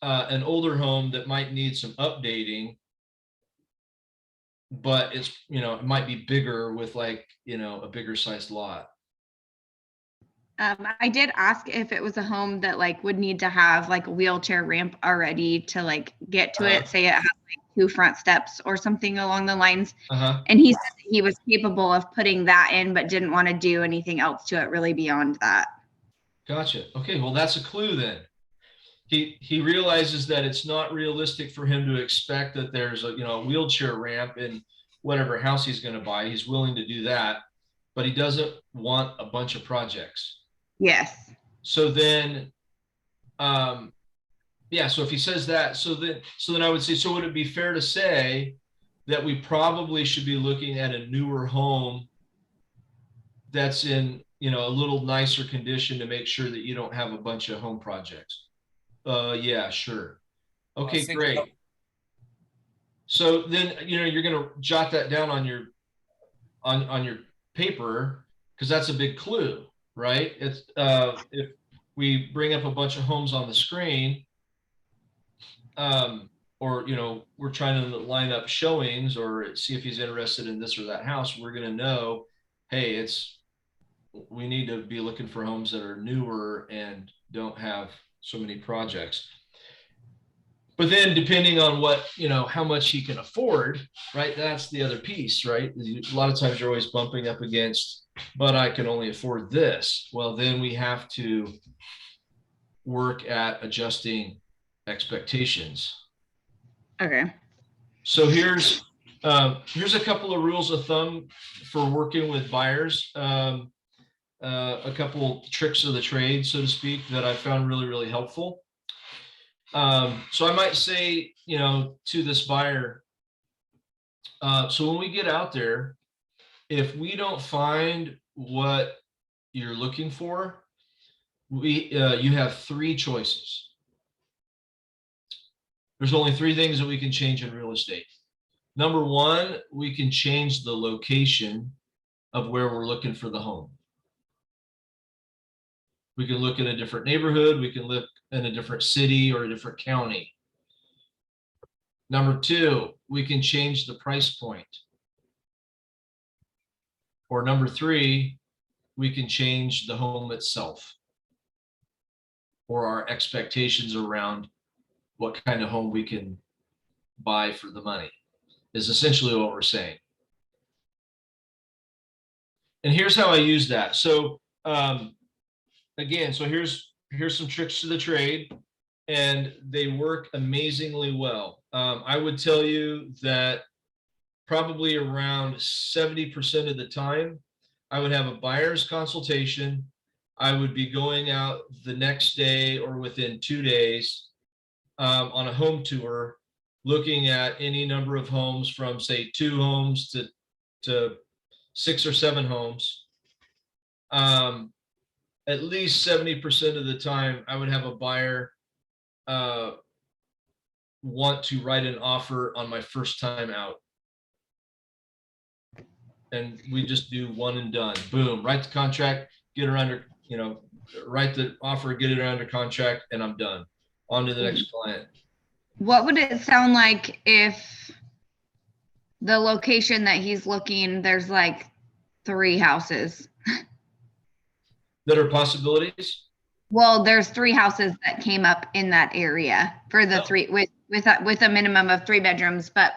I: an older home that might need some updating, but it's, you know, it might be bigger with like, you know, a bigger sized lot?
H: I did ask if it was a home that like would need to have like a wheelchair ramp already to like get to it. Say it has like 2 front steps or something along the lines. And he said that he was capable of putting that in, but didn't want to do anything else to it really beyond that.
I: Gotcha. Okay, well, that's a clue then. He realizes that it's not realistic for him to expect that there's a wheelchair ramp in whatever house he's going to buy. He's willing to do that, but he doesn't want a bunch of projects.
H: Yes.
I: So then, yeah, so if he says that, so then I would say, so would it be fair to say that we probably should be looking at a newer home that's in, a little nicer condition to make sure that you don't have a bunch of home projects? Yeah, sure. Okay,
D: think
I: great.
D: so.
I: So then, you're going to jot that down on your paper, because that's a big clue, right? It's if we bring up a bunch of homes on the screen, or we're trying to line up showings or see if he's interested in this or that house, we're going to know, hey, we need to be looking for homes that are newer and don't have so many projects. But then depending on what, how much he can afford, right? That's the other piece, right? A lot of times you're always bumping up against, but I can only afford this. Well, then we have to work at adjusting expectations.
H: Okay.
I: So here's a couple of rules of thumb for working with buyers. A couple tricks of the trade, so to speak, that I found really, really helpful. So I might say, to this buyer, so when we get out there, if we don't find what you're looking for, you have 3 choices. There's only 3 things that we can change in real estate. Number 1, we can change the location of where we're looking for the home. We can look in a different neighborhood. We can look in a different city or a different county. Number 2, we can change the price point. Or number 3, we can change the home itself, or our expectations around what kind of home we can buy for the money, is essentially what we're saying. And here's how I use that. So again, so here's some tricks to the trade, and they work amazingly well. I would tell you that probably around 70% of the time, I would have a buyer's consultation. I would be going out the next day or within 2 days on a home tour, looking at any number of homes from, say, 2 homes to 6 or 7 homes. At least 70% of the time, I would have a buyer want to write an offer on my first time out. And we just do one and done. Boom, write the contract, get her under, write the offer, get it under contract, and I'm done. On to the next client.
H: What would it sound like if the location that he's looking, there's like 3 houses?
I: That are possibilities?
H: Well, there's 3 houses that came up in that area for the 3 with a minimum of 3 bedrooms, but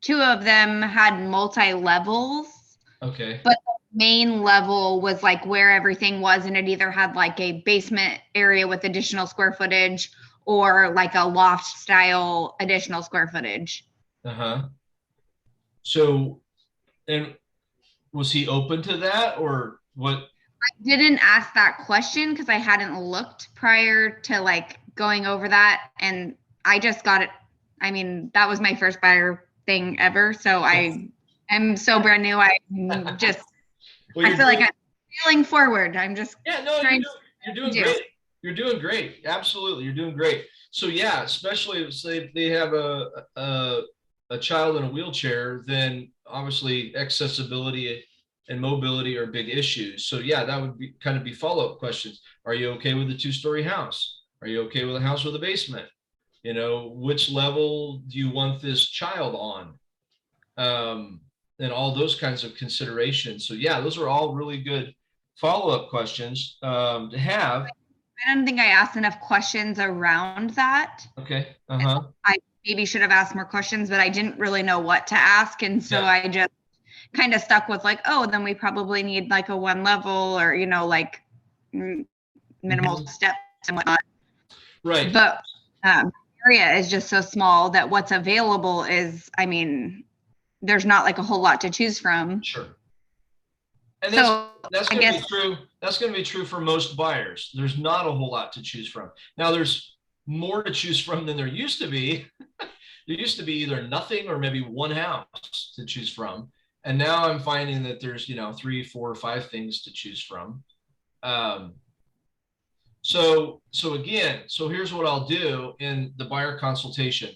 H: 2 of them had multi-levels.
I: Okay.
H: But the main level was like where everything was, and it either had like a basement area with additional square footage or like a loft style additional square footage.
I: So, and was he open to that, or what?
H: I didn't ask that question because I hadn't looked prior to like going over that, and I just got it. I mean, that was my first buyer thing ever, so I am so brand new. I just
I: Well,
H: I feel like I'm failing forward. I'm just
I: you're doing great. You're doing great. Absolutely, you're doing great. So yeah, especially if they have a child in a wheelchair, then obviously accessibility and mobility are big issues. So yeah, that would be kind of be follow-up questions. Are you okay with a 2-story house? Are you okay with a house with a basement? Which level do you want this child on? And all those kinds of considerations. So yeah, those are all really good follow-up questions to have.
H: I don't think I asked enough questions around that.
I: Okay.
H: I maybe should have asked more questions, but I didn't really know what to ask. And so I just kind of stuck with like, oh, then we probably need like a 1 level, or, like minimal steps and whatnot.
I: Right.
H: But area is just so small that what's available is, I mean, there's not like a whole lot to choose from.
I: Sure. And
H: So
I: that's
H: I
I: going to be
H: guess,
I: true. That's going to be true for most buyers. There's not a whole lot to choose from. Now there's more to choose from than there used to be. There used to be either nothing or maybe one house to choose from. And now I'm finding that there's, 3, 4, 5 things to choose from. So here's what I'll do in the buyer consultation.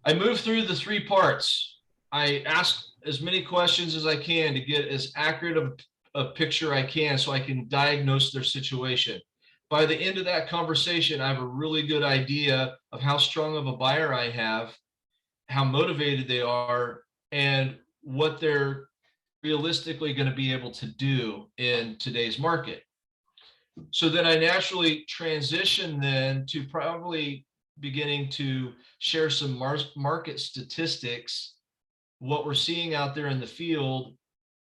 I: I move through the 3 parts. I ask as many questions as I can to get as accurate a picture I can so I can diagnose their situation. By the end of that conversation, I have a really good idea of how strong of a buyer I have, how motivated they are, and what they're realistically going to be able to do in today's market. So then I naturally transition then to probably beginning to share some market statistics, what we're seeing out there in the field,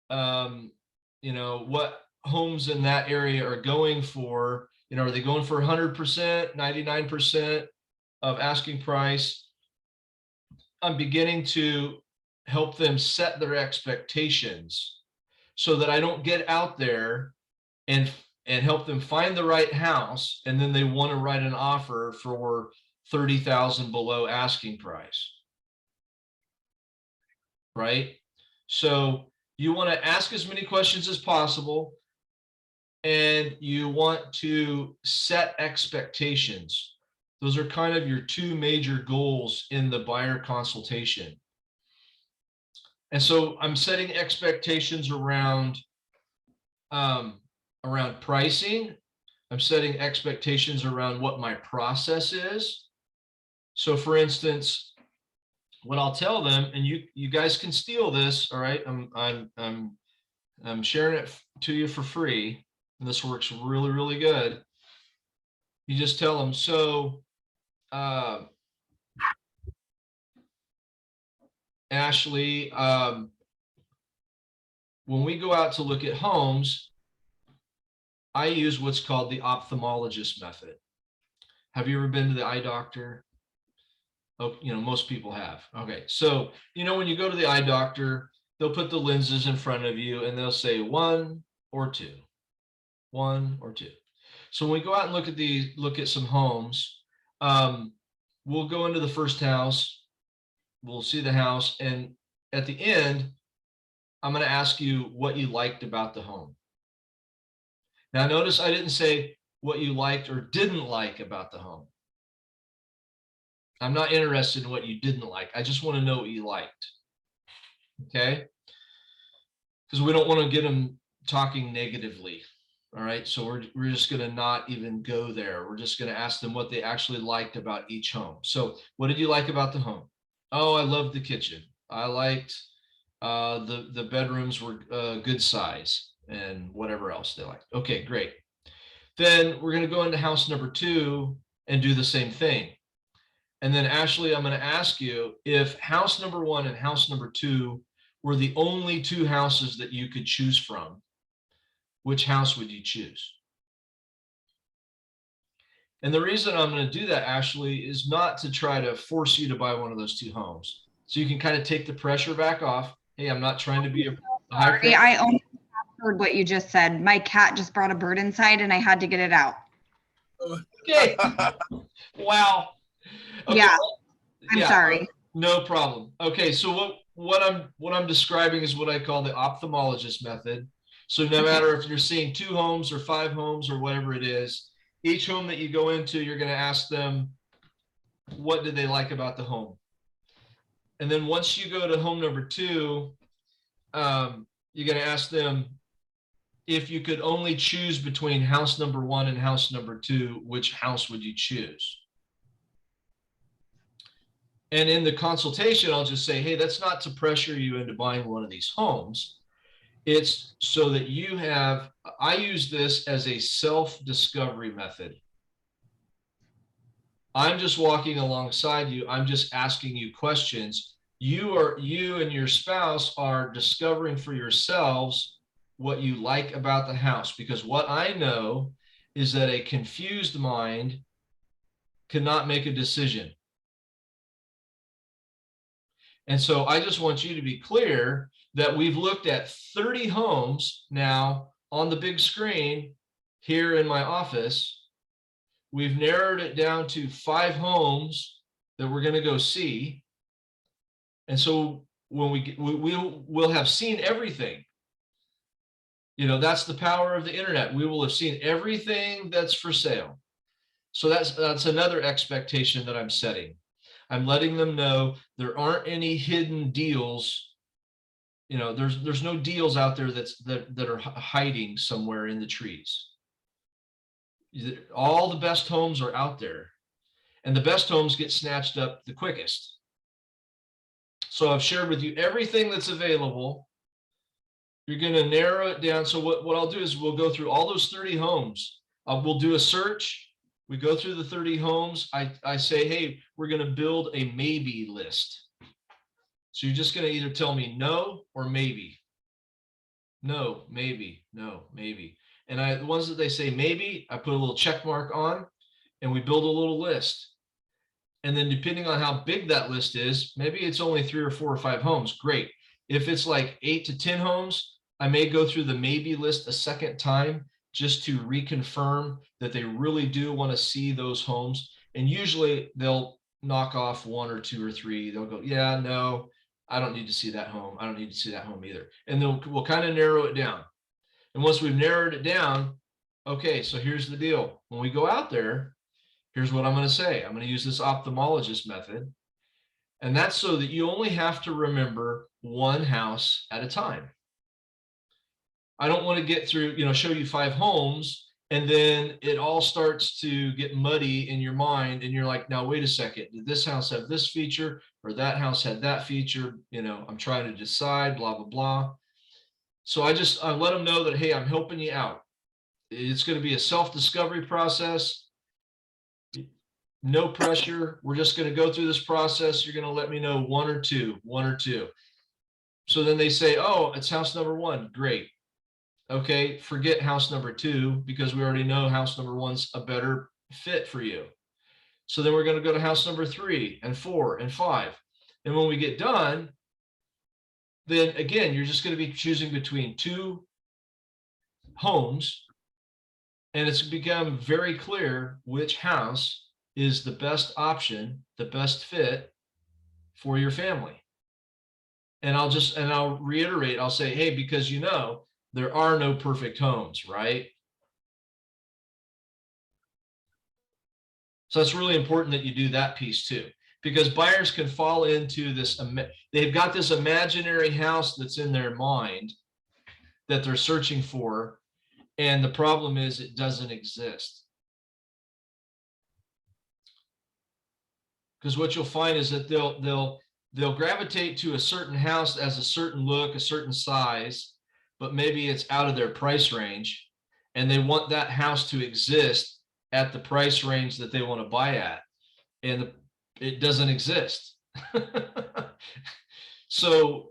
I: what homes in that area are going for. Are they going for 100%, 99% of asking price? I'm beginning to help them set their expectations so that I don't get out there and help them find the right house, and then they want to write an offer for $30,000 below asking price. Right? So you want to ask as many questions as possible, and you want to set expectations. Those are kind of your 2 major goals in the buyer consultation. And so I'm setting expectations around pricing. I'm setting expectations around what my process is. So for instance, what I'll tell them, and you guys can steal this, all right? I'm sharing it to you for free, and this works really, really good. You just tell them, so Ashley, when we go out to look at homes, I use what's called the ophthalmologist method. Have you ever been to the eye doctor? Oh, most people have. Okay. So, when you go to the eye doctor, they'll put the lenses in front of you and they'll say 1 or 2, 1 or 2. So when we go out and look at some homes, we'll go into the first house, we'll see the house. And at the end, I'm going to ask you what you liked about the home. Now, notice I didn't say what you liked or didn't like about the home. I'm not interested in what you didn't like. I just want to know what you liked. Okay? Because we don't want to get them talking negatively. All right. So we're just going to not even go there. We're just going to ask them what they actually liked about each home. So what did you like about the home? Oh, I loved the kitchen. I liked the bedrooms were good size and whatever else they liked. Okay, great. Then we're going to go into house number 2 and do the same thing. And then Ashley, I'm going to ask you, if house number 1 and house number 2 were the only 2 houses that you could choose from, which house would you choose? And the reason I'm going to do that, Ashley, is not to try to force you to buy one of those 2 homes. So you can kind of take the pressure back off. Hey, I'm not trying to be a high.
H: Sorry, I only heard what you just said. My cat just brought a bird inside and I had to get it out.
I: Okay. Wow. Okay.
H: Yeah. I'm sorry.
I: No problem. Okay, so what I'm describing is what I call the ophthalmologist method. So no matter if you're seeing 2 homes or 5 homes or whatever it is, each home that you go into, you're going to ask them, what did they like about the home? And then once you go to home number 2, you're going to ask them, if you could only choose between house number 1 and house number 2, which house would you choose? And in the consultation, I'll just say, hey, that's not to pressure you into buying one of these homes. It's so that you have, I use this as a self-discovery method. I'm just walking alongside you. I'm just asking you questions. You and your spouse are discovering for yourselves what you like about the house, because what I know is that a confused mind cannot make a decision. And so I just want you to be clear that we've looked at 30 homes now on the big screen here in my office. We've narrowed it down to 5 homes that we're going to go see. And so when we'll have seen everything. You know, that's the power of the internet. We will have seen everything that's for sale. So that's another expectation that I'm setting. I'm letting them know there aren't any hidden deals. You know, there's no deals out there that are hiding somewhere in the trees. All the best homes are out there, and the best homes get snatched up the quickest. So I've shared with you everything that's available. You're going to narrow it down. So what I'll do is we'll go through all those 30 homes. We'll do a search. We go through the 30 homes. I say, hey, we're going to build a maybe list. So you're just going to either tell me no or maybe. No, maybe, no, maybe. And the ones that they say maybe, I put a little check mark on, and we build a little list. And then depending on how big that list is, maybe it's only 3 or 4 or 5 homes. Great. If it's like 8 to 10 homes, I may go through the maybe list a second time just to reconfirm that they really do want to see those homes. And usually they'll knock off 1 or 2 or 3. They'll go, yeah, no, I don't need to see that home. I don't need to see that home either. And then we'll kind of narrow it down. And once we've narrowed it down, okay, so here's the deal. When we go out there, here's what I'm going to say. I'm going to use this ophthalmologist method. And that's so that you only have to remember one house at a time. I don't want to get through, you know, show you 5 homes, and then it all starts to get muddy in your mind. And you're like, now, wait a second, did this house have this feature or that house had that feature? You know, I'm trying to decide, blah, blah, blah. So I let them know that, hey, I'm helping you out. It's going to be a self-discovery process. No pressure. We're just going to go through this process. You're going to let me know 1 or 2. So then they say, oh, it's house number 1. Great. Okay, forget house number 2 because we already know house number 1's a better fit for you. So then we're going to go to house number 3 and 4 and 5. And when we get done, then again, you're just going to be choosing between 2 homes, and it's become very clear which house is the best option, the best fit for your family. And I'll reiterate, I'll say, hey, because you know, there are no perfect homes, right? So it's really important that you do that piece too, because buyers can fall into this, they've got this imaginary house that's in their mind that they're searching for. And the problem is it doesn't exist. Because what you'll find is that they'll gravitate to a certain house as a certain look, a certain size, but maybe it's out of their price range, and they want that house to exist at the price range that they want to buy at, and it doesn't exist. So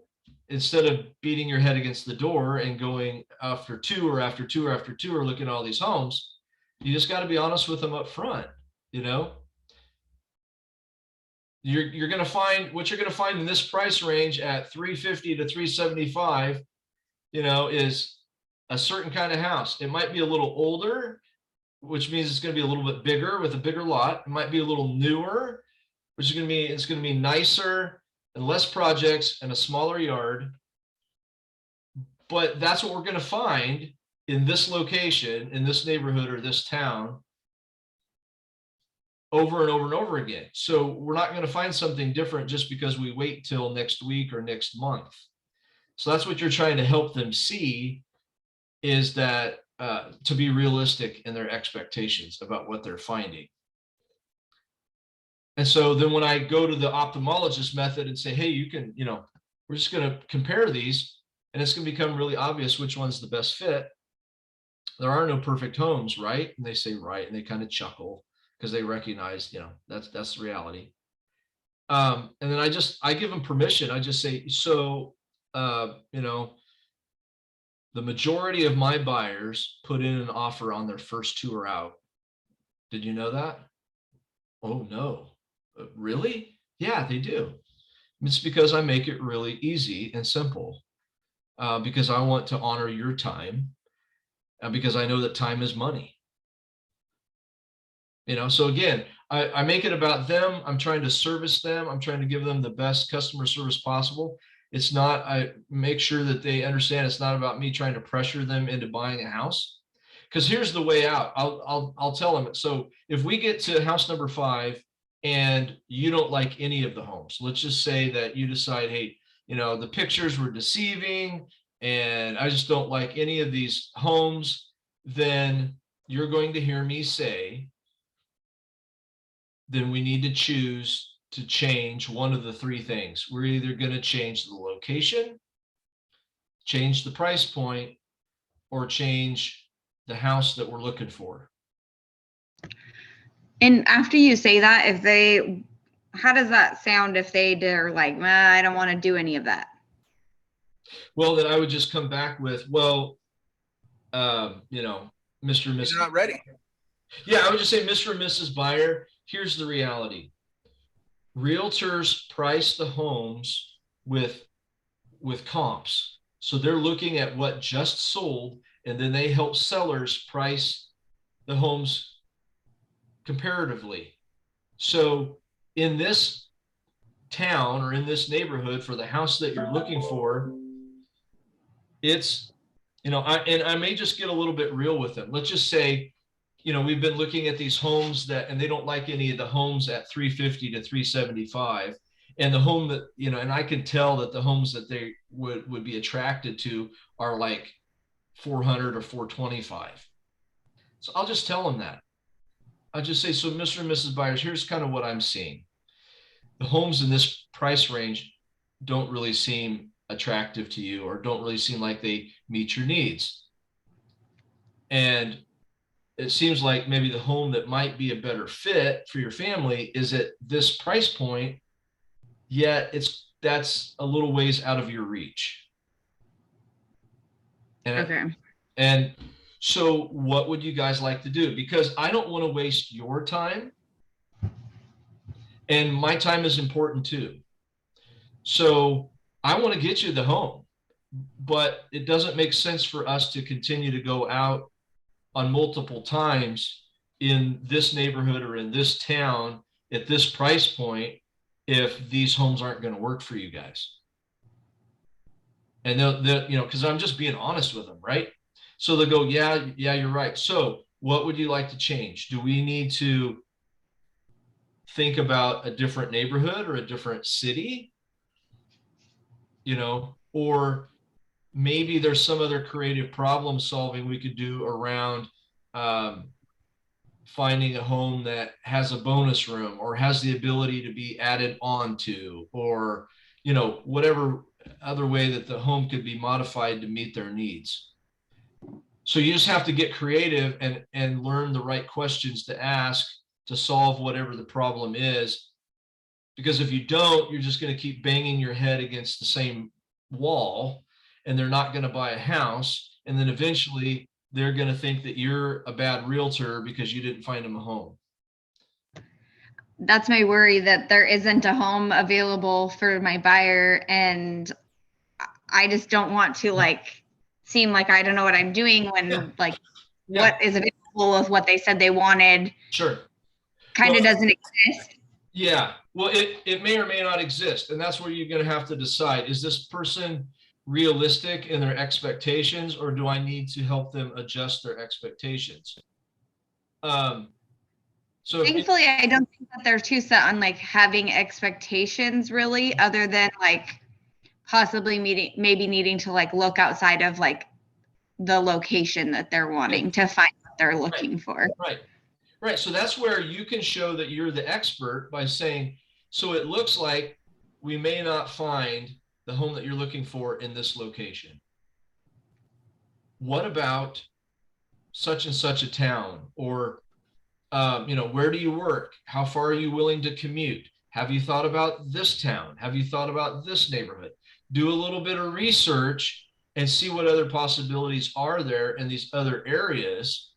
I: instead of beating your head against the door and going after 2 or after 2 or after 2 or looking at all these homes, you just got to be honest with them up front. You know, you're going to find what you're going to find in this price range at 350 to 375, you know, is a certain kind of house. It might be a little older, which means it's going to be a little bit bigger with a bigger lot. It might be a little newer, which is going to be nicer and less projects and a smaller yard. But that's what we're going to find in this location, in this neighborhood or this town over and over and over again. So we're not going to find something different just because we wait till next week or next month. So that's what you're trying to help them see, is that to be realistic in their expectations about what they're finding. And so then when I go to the ophthalmologist method and say, hey, you can, you know, we're just going to compare these, and it's going to become really obvious which one's the best fit. There are no perfect homes, right? And they say, right. And they kind of chuckle because they recognize, you know, that's the reality. And then I give them permission. I just say, so, you know, the majority of my buyers put in an offer on their first tour out. Did you know that? Oh, no. Really? Yeah, they do. It's because I make it really easy and simple, because I want to honor your time, because I know that time is money. So again, I make it about them. I'm trying to service them. I'm trying to give them the best customer service possible. It's not, I make sure that they understand it's not about me trying to pressure them into buying a house. Because here's the way out. I'll tell them. So if we get to house number 5 and you don't like any of the homes, let's just say that you decide, hey, the pictures were deceiving and I just don't like any of these homes, then you're going to hear me say, then we need to choose to change one of the 3 things. We're either going to change the location, change the price point, or change the house that we're looking for.
H: And after you say that, how does that sound if they're like, I don't want to do any of that?
I: Well, then I would just come back with, well, Mr. and Mrs.
D: You're not ready.
I: Yeah, I would just say, Mr. and Mrs. Buyer, here's the reality. Realtors price the homes with comps. So they're looking at what just sold, and then they help sellers price the homes comparatively. So in this town or in this neighborhood for the house that you're looking for, it's, I may just get a little bit real with them. Let's just say, we've been looking at these homes and they don't like any of the homes at 350 to 375. And the home that, and I can tell that the homes that they would be attracted to are like 400 or 425. So I'll just tell them that. I'll just say, so Mr. and Mrs. Buyers, here's kind of what I'm seeing. The homes in this price range don't really seem attractive to you or don't really seem like they meet your needs. And it seems like maybe the home that might be a better fit for your family is at this price point, yet that's a little ways out of your reach. And so what would you guys like to do? Because I don't want to waste your time, and my time is important too. So I want to get you the home, but it doesn't make sense for us to continue to go out on multiple times in this neighborhood or in this town at this price point if these homes aren't going to work for you guys. And they'll because I'm just being honest with them, right? So they'll go, yeah, you're right. So what would you like to change? Do we need to think about a different neighborhood or a different city? Or maybe there's some other creative problem solving we could do around finding a home that has a bonus room or has the ability to be added on to, or, whatever other way that the home could be modified to meet their needs. So you just have to get creative and learn the right questions to ask to solve whatever the problem is. Because if you don't, you're just going to keep banging your head against the same wall and they're not going to buy a house. And then eventually they're going to think that you're a bad realtor because you didn't find them a home.
H: That's my worry, that there isn't a home available for my buyer. And I just don't want to seem like I don't know what I'm doing when what is available of what they said they wanted.
I: Sure.
H: Kind of doesn't exist.
I: Yeah. Well, it may or may not exist. And that's where you're going to have to decide, is this person realistic in their expectations, or do I need to help them adjust their expectations? So
H: thankfully, I don't think that they're too set on having expectations really, other than possibly maybe needing to look outside of the location that they're wanting to find what they're looking for.
I: Right. So that's where you can show that you're the expert by saying, so it looks like we may not find the home that you're looking for in this location. What about such and such a town? Or, where do you work? How far are you willing to commute? Have you thought about this town? Have you thought about this neighborhood? Do a little bit of research and see what other possibilities are there in these other areas.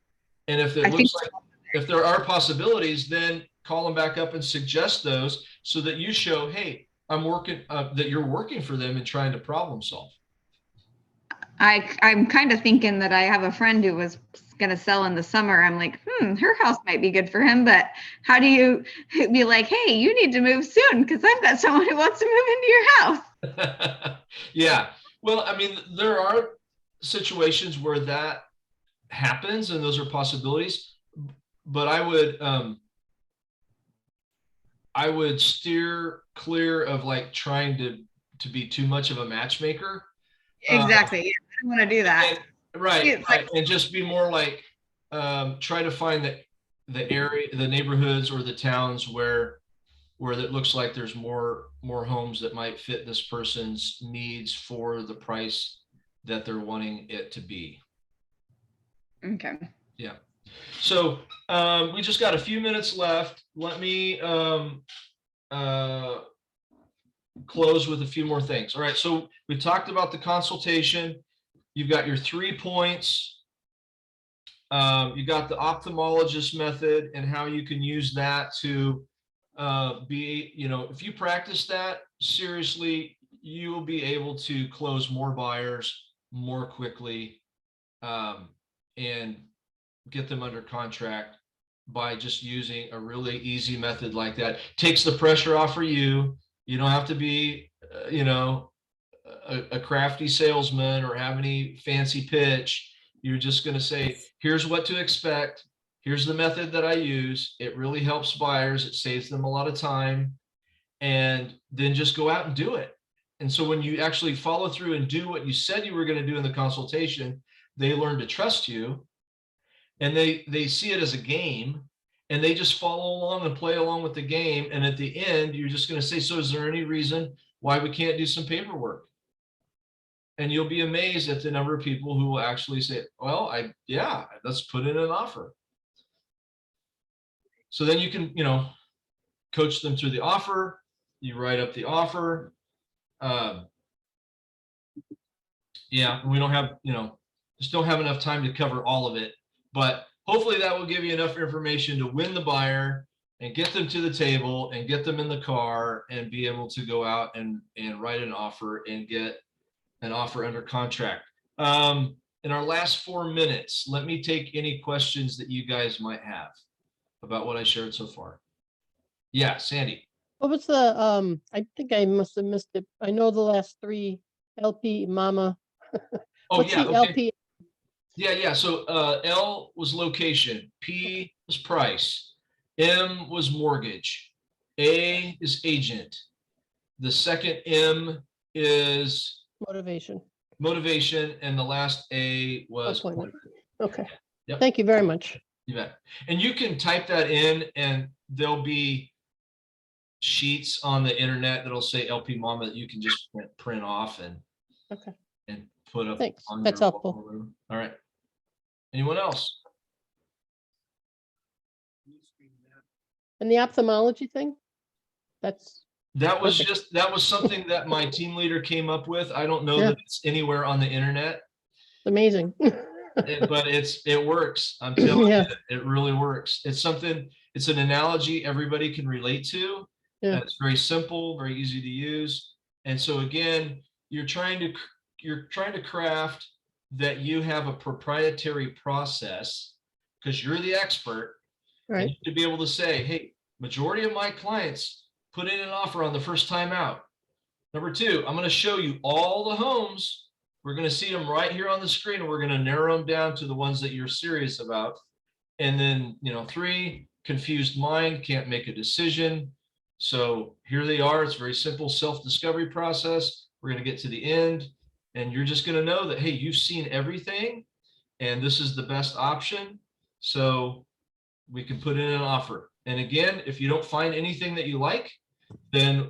I: And if it
H: I think
I: looks like, if there are possibilities, then call them back up and suggest those so that you show, hey, I'm working, that you're working for them and trying to problem solve.
H: I'm kind of thinking that I have a friend who was going to sell in the summer. I'm like, her house might be good for him, but how do you be like, hey, you need to move soon because I've got someone who wants to move into your house.
I: Yeah. Well, I mean, there are situations where that happens and those are possibilities, but I would steer clear of like trying to be too much of a matchmaker.
H: Exactly. Yeah, I don't want to do that.
I: Right. And just be more like, try to find the area, the neighborhoods or the towns where it looks like there's more homes that might fit this person's needs for the price that they're wanting it to be.
H: Okay.
I: Yeah. So we just got a few minutes left. Let me close with a few more things. All right. So we talked about the consultation. You've got your 3 points. You got the ophthalmologist method and how you can use that to be, if you practice that seriously, you will be able to close more buyers more quickly and get them under contract by just using a really easy method like that. Takes the pressure off for you. You don't have to be, a crafty salesman or have any fancy pitch. You're just going to say, here's what to expect. Here's the method that I use. It really helps buyers. It saves them a lot of time. And then just go out and do it. And so when you actually follow through and do what you said you were going to do in the consultation, they learn to trust you and they see it as a game and they just follow along and play along with the game. And at the end, you're just going to say, so is there any reason why we can't do some paperwork? And you'll be amazed at the number of people who will actually say, well, let's put in an offer. So then you can, coach them through the offer. You write up the offer. We don't have, just don't have enough time to cover all of it, but hopefully that will give you enough information to win the buyer and get them to the table and get them in the car and be able to go out and write an offer and get an offer under contract. In our last 4 minutes, let me take any questions that you guys might have about what I shared so far. Yeah, Sandy.
K: What was the, I think I must have missed it. I know the last 3, LP, Mama.
I: Oh,
K: What's
I: yeah.
K: the
I: Okay.
K: LP?
I: Yeah. So L was location, P was price, M was mortgage, A is agent. The second M is motivation, and the last A was
K: appointment. Okay.
I: Yep.
K: Thank you very much.
I: You bet. And you can type that in and there'll be sheets on the internet that'll say LP Mama that you can just print off and put up.
K: Thanks.
I: On
K: That's
I: your
K: helpful.
I: wall room. All right. Anyone else?
K: And the ophthalmology thing?
I: That was
K: perfect.
I: that was something that my team leader came up with. I don't know that it's anywhere on the internet.
K: Amazing.
I: But it works. I'm telling you, it really works. It's an analogy everybody can relate to.
K: Yeah.
I: It's very simple, very easy to use. And so again, you're trying to craft that you have a proprietary process because you're the expert.
K: Right.
I: And to be able to say, hey, majority of my clients put in an offer on the first time out. Number 2, I'm going to show you all the homes. We're going to see them right here on the screen, and we're going to narrow them down to the ones that you're serious about. And then, 3, confused mind, can't make a decision. So here they are. It's a very simple self-discovery process. We're going to get to the end, and you're just going to know that, hey, you've seen everything, and this is the best option. So we can put in an offer. And again, if you don't find anything that you like, then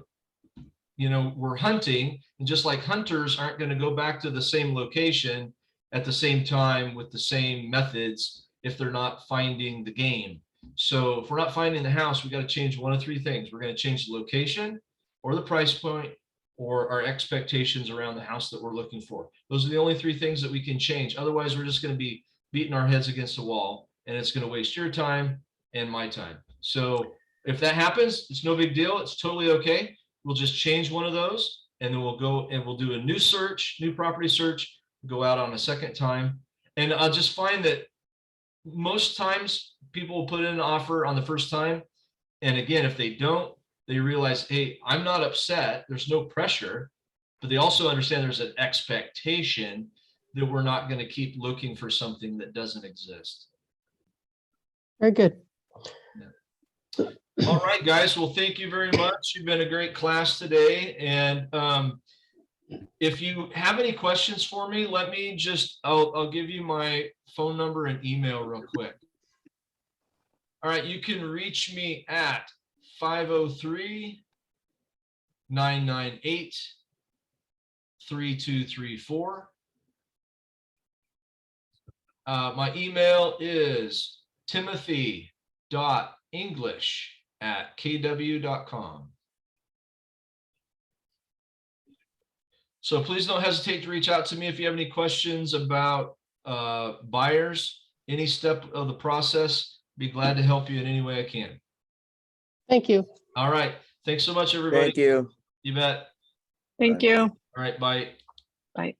I: we're hunting, and just like hunters aren't going to go back to the same location at the same time with the same methods if they're not finding the game. So if we're not finding the house, we got to change one of 3 things. We're going to change the location or the price point, or our expectations around the house that we're looking for. Those are the only three things that we can change. Otherwise, we're just going to be beating our heads against the wall, and it's going to waste your time and my time. So if that happens, it's no big deal. It's totally okay. We'll just change one of those, and then we'll go and we'll do a new search, new property search, go out on a second time. And I'll just find that most times people will put in an offer on the first time. And again, if they don't, they realize, hey, I'm not upset. There's no pressure, but they also understand there's an expectation that we're not going to keep looking for something that doesn't exist.
K: Very good.
I: All right, guys. Well, thank you very much. You've been a great class today. And if you have any questions for me, let me just, I'll give you my phone number and email real quick. All right, you can reach me at 503-998-3234. My email is timothy.english@kw.com. So please don't hesitate to reach out to me if you have any questions about buyers, any step of the process. Be glad to help you in any way I can.
K: Thank you.
I: All right. Thanks so much, everybody.
E: Thank you.
I: You bet.
G: Thank you.
I: All right. Bye.
G: Bye.